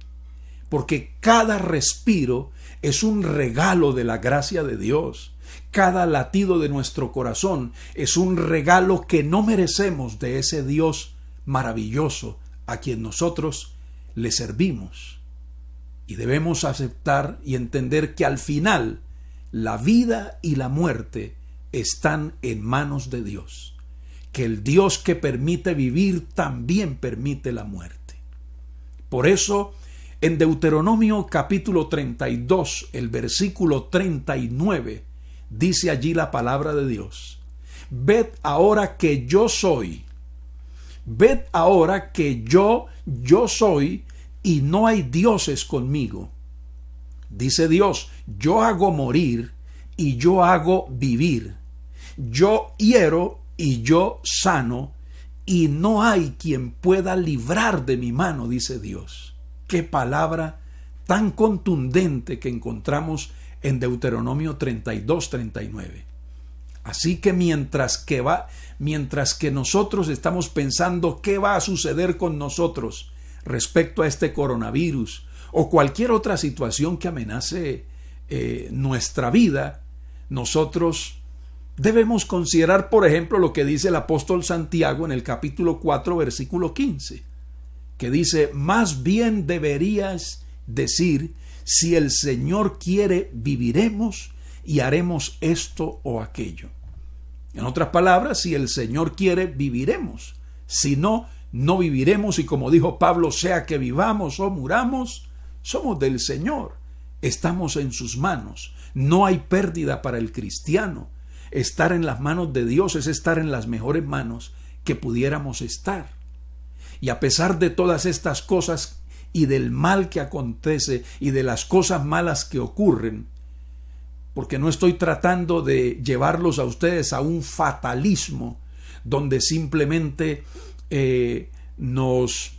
porque cada respiro es un regalo de la gracia de Dios. Cada latido de nuestro corazón es un regalo que no merecemos de ese Dios maravilloso a quien nosotros le servimos. Y debemos aceptar y entender que al final la vida y la muerte están en manos de Dios, que el Dios que permite vivir también permite la muerte. Por eso, en Deuteronomio capítulo 32, el versículo 39, dice allí la palabra de Dios: ved ahora que yo soy, ved ahora que yo soy, y no hay dioses conmigo. Dice Dios: yo hago morir y yo hago vivir, yo hiero y yo sano, y no hay quien pueda librar de mi mano, dice Dios. Qué palabra tan contundente que encontramos en Deuteronomio 32-39. Así que mientras que nosotros estamos pensando qué va a suceder con nosotros respecto a este coronavirus o cualquier otra situación que amenace nuestra vida, nosotros debemos considerar, por ejemplo, lo que dice el apóstol Santiago en el capítulo 4, versículo 15, que dice: más bien deberías decir, si el Señor quiere, viviremos y haremos esto o aquello. En otras palabras, si el Señor quiere, viviremos. Si no, no viviremos, y como dijo Pablo, sea que vivamos o muramos, somos del Señor. Estamos en sus manos. No hay pérdida para el cristiano. Estar en las manos de Dios es estar en las mejores manos que pudiéramos estar. Y a pesar de todas estas cosas y del mal que acontece y de las cosas malas que ocurren, porque no estoy tratando de llevarlos a ustedes a un fatalismo donde simplemente nos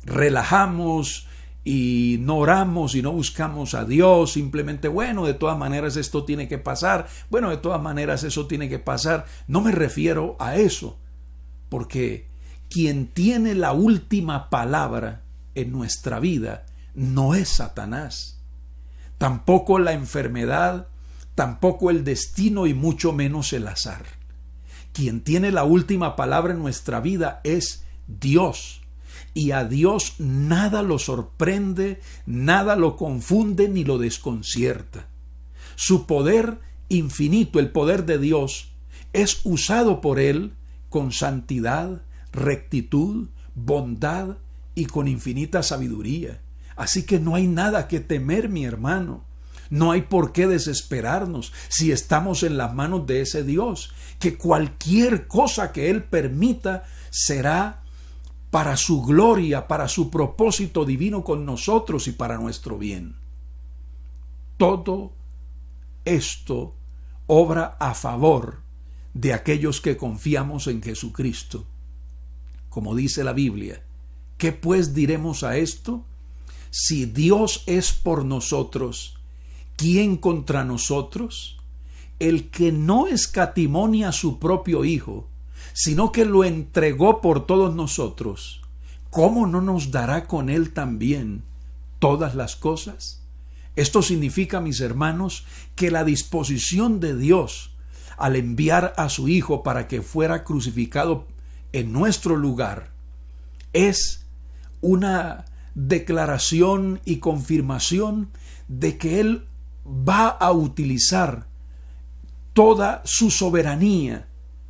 relajamos y no oramos y no buscamos a Dios, simplemente, bueno, de todas maneras esto tiene que pasar, bueno, de todas maneras eso tiene que pasar. No me refiero a eso, porque quien tiene la última palabra en nuestra vida no es Satanás, tampoco la enfermedad, tampoco el destino y mucho menos el azar. Quien tiene la última palabra en nuestra vida es Dios, y a Dios nada lo sorprende, nada lo confunde ni lo desconcierta. Su poder infinito, el poder de Dios, es usado por Él con santidad, rectitud, bondad y con infinita sabiduría. Así que no hay nada que temer, mi hermano. No hay por qué desesperarnos si estamos en las manos de ese Dios, que cualquier cosa que Él permita será para su gloria, para su propósito divino con nosotros y para nuestro bien. Todo esto obra a favor de aquellos que confiamos en Jesucristo. Como dice la Biblia, ¿qué pues diremos a esto? Si Dios es por nosotros, ¿quién contra nosotros? El que no escatimó a su propio Hijo, sino que lo entregó por todos nosotros, ¿cómo no nos dará con Él también todas las cosas? Esto significa, mis hermanos, que la disposición de Dios al enviar a su Hijo para que fuera crucificado en nuestro lugar es una declaración y confirmación de que Él va a utilizar toda su soberanía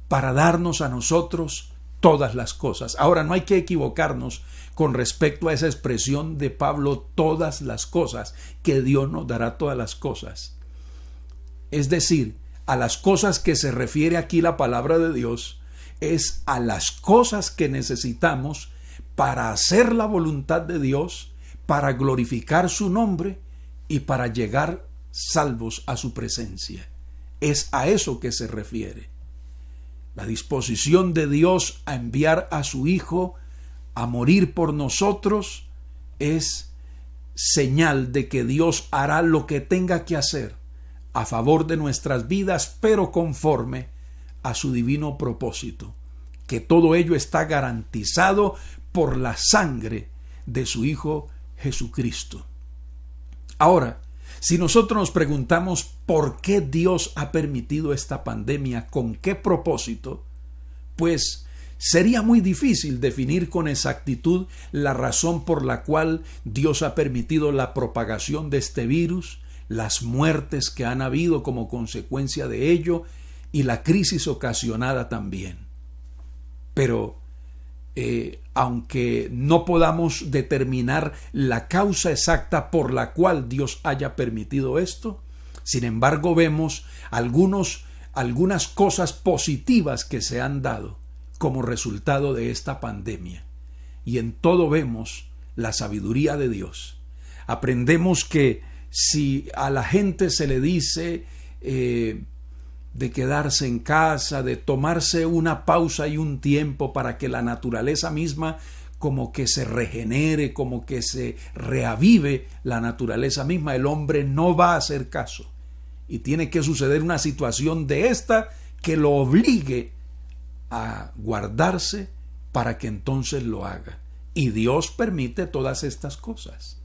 para darnos a nosotros todas las cosas. Ahora, no hay que equivocarnos con respecto a esa expresión de Pablo, todas las cosas, que Dios nos dará todas las cosas. Es decir, a las cosas que se refiere aquí la palabra de Dios es a las cosas que necesitamos para hacer la voluntad de Dios, para glorificar su nombre y para llegar salvos a su presencia. Es a eso que se refiere. La disposición de Dios a enviar a su Hijo a morir por nosotros es señal de que Dios hará lo que tenga que hacer a favor de nuestras vidas, pero conforme a su divino propósito, que todo ello está garantizado por la sangre de su Hijo Jesucristo. Ahora, si nosotros nos preguntamos por qué Dios ha permitido esta pandemia, con qué propósito, pues sería muy difícil definir con exactitud la razón por la cual Dios ha permitido la propagación de este virus, las muertes que han habido como consecuencia de ello y la crisis ocasionada también. Pero aunque no podamos determinar la causa exacta por la cual Dios haya permitido esto, sin embargo vemos algunas cosas positivas que se han dado como resultado de esta pandemia. Y en todo vemos la sabiduría de Dios. Aprendemos que si a la gente se le dice de quedarse en casa, de tomarse una pausa y un tiempo para que la naturaleza misma como que se regenere, como que se reavive la naturaleza misma, el hombre no va a hacer caso. Y tiene que suceder una situación de esta que lo obligue a guardarse para que entonces lo haga. Y Dios permite todas estas cosas.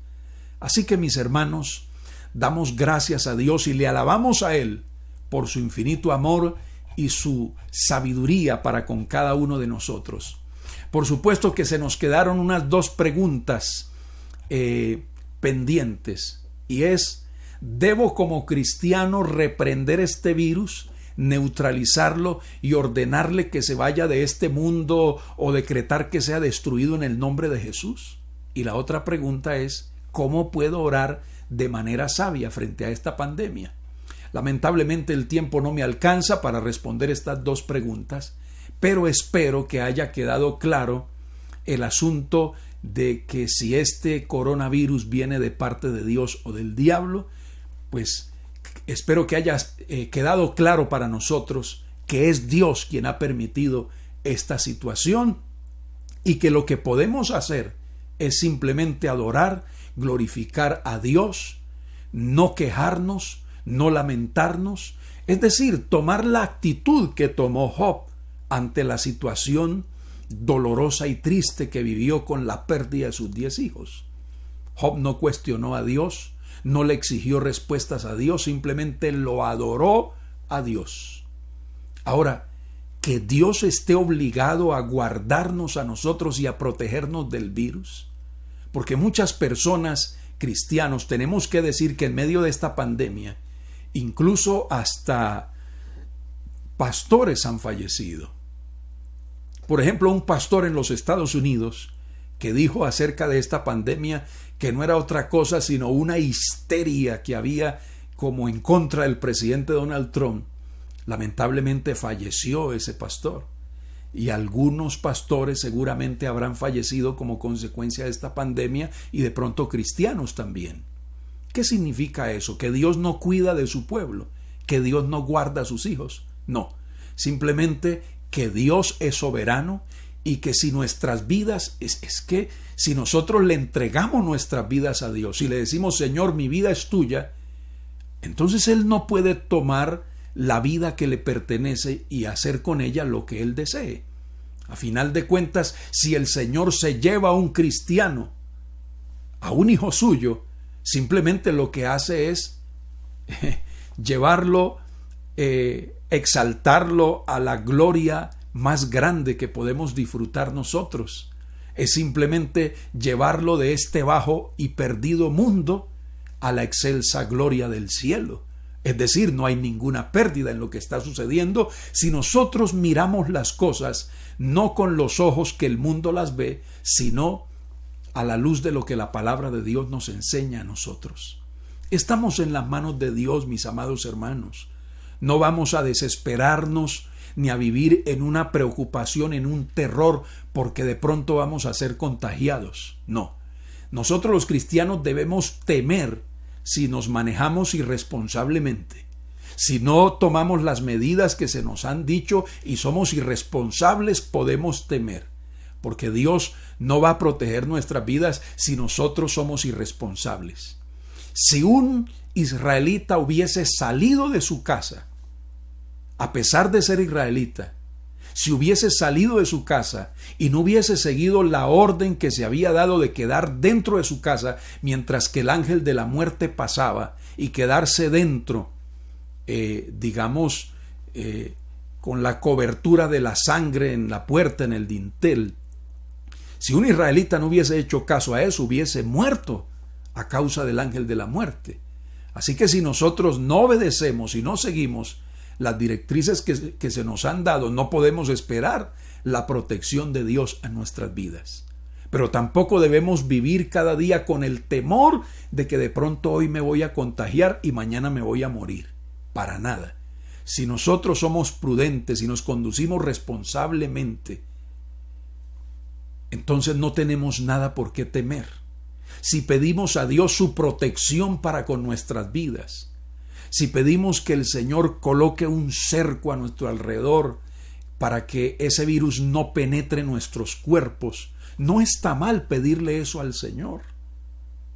Así que, mis hermanos, damos gracias a Dios y le alabamos a Él por su infinito amor y su sabiduría para con cada uno de nosotros. Por supuesto que se nos quedaron unas dos preguntas pendientes, y es: ¿debo como cristiano reprender este virus, neutralizarlo y ordenarle que se vaya de este mundo o decretar que sea destruido en el nombre de Jesús? Y la otra pregunta es: ¿cómo puedo orar de manera sabia frente a esta pandemia? Lamentablemente el tiempo no me alcanza para responder estas dos preguntas, pero espero que haya quedado claro el asunto de que si este coronavirus viene de parte de Dios o del diablo, pues espero que haya quedado claro para nosotros que es Dios quien ha permitido esta situación y que lo que podemos hacer es simplemente adorar, glorificar a Dios, no quejarnos, no lamentarnos, es decir, tomar la actitud que tomó Job ante la situación dolorosa y triste que vivió con la pérdida de sus 10 hijos. Job no cuestionó a Dios, no le exigió respuestas a Dios, simplemente lo adoró a Dios. Ahora, que Dios esté obligado a guardarnos a nosotros y a protegernos del virus, porque muchas personas, cristianos, tenemos que decir que en medio de esta pandemia, incluso hasta pastores han fallecido. Por ejemplo, un pastor en los Estados Unidos que dijo acerca de esta pandemia que no era otra cosa sino una histeria que había como en contra del presidente Donald Trump. Lamentablemente falleció ese pastor. Y algunos pastores seguramente habrán fallecido como consecuencia de esta pandemia, y de pronto cristianos también. ¿Qué significa eso? ¿Que Dios no cuida de su pueblo? ¿Que Dios no guarda a sus hijos? No, simplemente que Dios es soberano y que si nuestras vidas, es que si nosotros le entregamos nuestras vidas a Dios y le decimos: Señor, mi vida es tuya, entonces Él no puede tomar la vida que le pertenece y hacer con ella lo que Él desee. A final de cuentas, si el Señor se lleva a un cristiano, a un hijo suyo, simplemente lo que hace es llevarlo, exaltarlo a la gloria más grande que podemos disfrutar nosotros. es simplemente llevarlo de este bajo y perdido mundo a la excelsa gloria del cielo. Es decir, no hay ninguna pérdida en lo que está sucediendo si nosotros miramos las cosas no con los ojos que el mundo las ve, sino a la luz de lo que la palabra de Dios nos enseña a nosotros. Estamos en las manos de Dios, mis amados hermanos. No vamos a desesperarnos ni a vivir en una preocupación, en un terror, porque de pronto vamos a ser contagiados. No. Nosotros los cristianos debemos temer si nos manejamos irresponsablemente, si no tomamos las medidas que se nos han dicho y somos irresponsables, podemos temer, porque Dios no va a proteger nuestras vidas si nosotros somos irresponsables. Si un israelita hubiese salido de su casa, a pesar de ser israelita, si hubiese salido de su casa y no hubiese seguido la orden que se había dado de quedar dentro de su casa mientras que el ángel de la muerte pasaba y quedarse dentro, con la cobertura de la sangre en la puerta, en el dintel, si un israelita no hubiese hecho caso a eso, hubiese muerto a causa del ángel de la muerte. Así que si nosotros no obedecemos y no seguimos las directrices que se nos han dado, no podemos esperar la protección de Dios en nuestras vidas. Pero tampoco debemos vivir cada día con el temor de que de pronto hoy me voy a contagiar y mañana me voy a morir. Para nada. Si nosotros somos prudentes y nos conducimos responsablemente, entonces no tenemos nada por qué temer. Si pedimos a Dios su protección para con nuestras vidas, si pedimos que el Señor coloque un cerco a nuestro alrededor para que ese virus no penetre nuestros cuerpos, no está mal pedirle eso al Señor.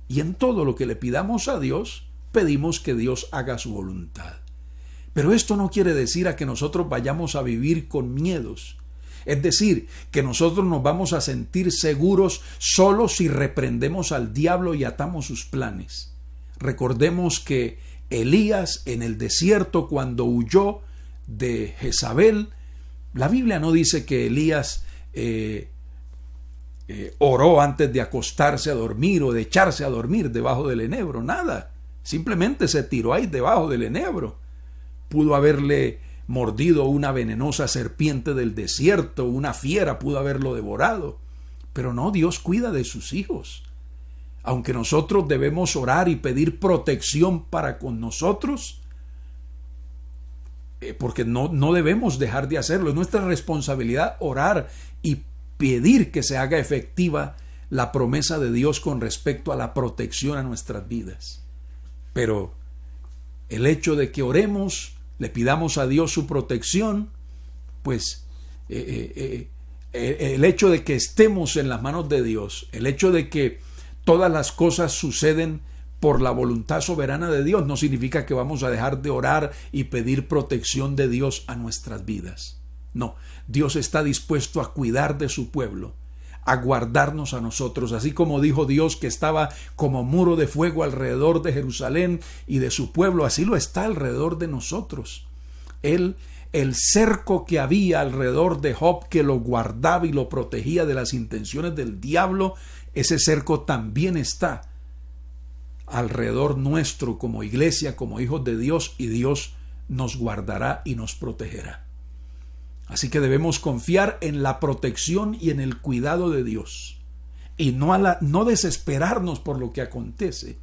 Y en todo lo que le pidamos a Dios, pedimos que Dios haga su voluntad. Pero esto no quiere decir a que nosotros vayamos a vivir con miedos. Es decir, que nosotros nos vamos a sentir seguros solo si reprendemos al diablo y atamos sus planes. Recordemos que Elías en el desierto, cuando huyó de Jezabel, la Biblia no dice que Elías oró antes de acostarse a dormir o de echarse a dormir debajo del enebro, nada. Simplemente se tiró ahí debajo del enebro. Pudo haberle mordido una venenosa serpiente del desierto, una fiera pudo haberlo devorado. Pero no, Dios cuida de sus hijos. Aunque nosotros debemos orar y pedir protección para con nosotros, porque no debemos dejar de hacerlo. Es nuestra responsabilidad orar y pedir que se haga efectiva la promesa de Dios con respecto a la protección a nuestras vidas. Pero el hecho de que oremos, le pidamos a Dios su protección, pues el hecho de que estemos en las manos de Dios, el hecho de que todas las cosas suceden por la voluntad soberana de Dios, no significa que vamos a dejar de orar y pedir protección de Dios a nuestras vidas. No, Dios está dispuesto a cuidar de su pueblo, a guardarnos a nosotros, así como dijo Dios que estaba como muro de fuego alrededor de Jerusalén y de su pueblo, así lo está alrededor de nosotros. El cerco que había alrededor de Job, que lo guardaba y lo protegía de las intenciones del diablo, ese cerco también está alrededor nuestro como iglesia, como hijos de Dios, y Dios nos guardará y nos protegerá. Así que debemos confiar en la protección y en el cuidado de Dios, y no desesperarnos por lo que acontece,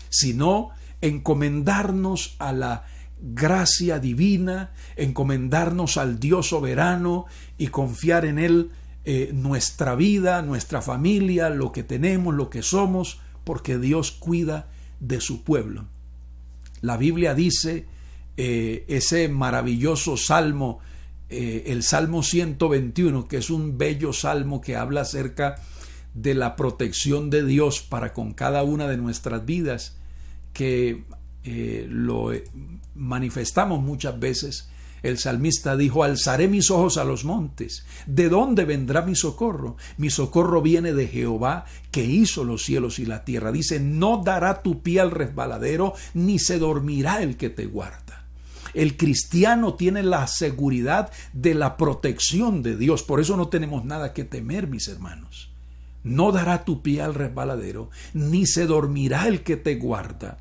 sino encomendarnos a la gracia divina, encomendarnos al Dios soberano y confiar en Él nuestra vida, nuestra familia, lo que tenemos, lo que somos, porque Dios cuida de su pueblo. La Biblia dice, ese maravilloso salmo, el Salmo 121, que es un bello salmo que habla acerca de la protección de Dios para con cada una de nuestras vidas, que lo manifestamos muchas veces. El salmista dijo: alzaré mis ojos a los montes, ¿de dónde vendrá mi socorro? Mi socorro viene de Jehová, que hizo los cielos y la tierra. Dice: no dará tu pie al resbaladero, ni se dormirá el que te guarda. El cristiano tiene la seguridad de la protección de Dios. Por eso no tenemos nada que temer, mis hermanos. no dará tu pie al resbaladero, ni se dormirá el que te guarda.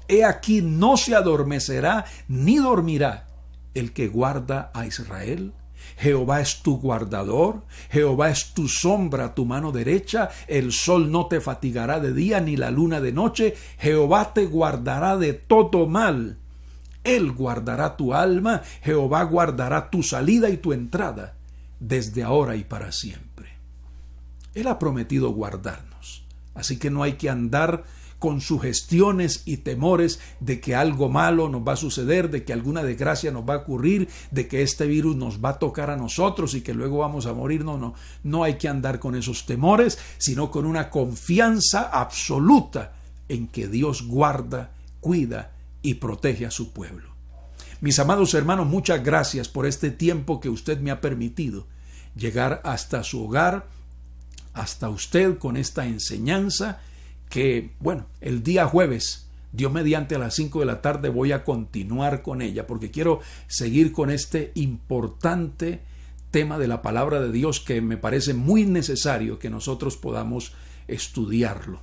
He aquí no se adormecerá ni dormirá el que guarda a Israel. Jehová es tu guardador, Jehová es tu sombra a tu mano derecha, el sol no te fatigará de día ni la luna de noche, Jehová te guardará de todo mal. Él guardará tu alma, Jehová guardará tu salida y tu entrada, desde ahora y para siempre. Él ha prometido guardarnos, así que no hay que andar con sugestiones y temores de que algo malo nos va a suceder, de que alguna desgracia nos va a ocurrir, de que este virus nos va a tocar a nosotros y que luego vamos a morir. No hay que andar con esos temores, sino con una confianza absoluta en que Dios guarda, cuida y protege a su pueblo. Mis amados hermanos, muchas gracias por este tiempo que usted me ha permitido llegar hasta su hogar, hasta usted con esta enseñanza que, el día jueves, Dios mediante, a las 5 de la tarde voy a continuar con ella, porque quiero seguir con este importante tema de la palabra de Dios que me parece muy necesario que nosotros podamos estudiarlo.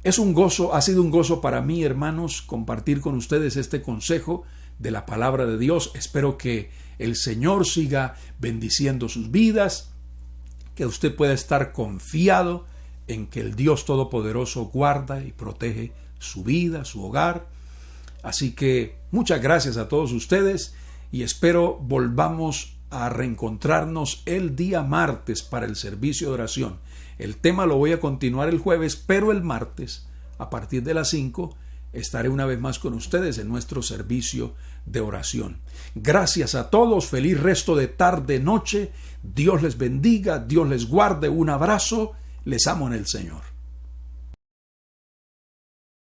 Ha sido un gozo para mí, hermanos, compartir con ustedes este consejo de la palabra de Dios. Espero que el Señor siga bendiciendo sus vidas, que usted pueda estar confiado en que el Dios Todopoderoso guarda y protege su vida, su hogar. Así que muchas gracias a todos ustedes y espero volvamos a reencontrarnos el día martes para el servicio de oración. El tema lo voy a continuar el jueves, pero el martes, a partir de las 5, estaré una vez más con ustedes en nuestro servicio de oración. Gracias a todos, feliz resto de tarde, noche. Dios les bendiga, Dios les guarde. Un abrazo. Les amo en el Señor.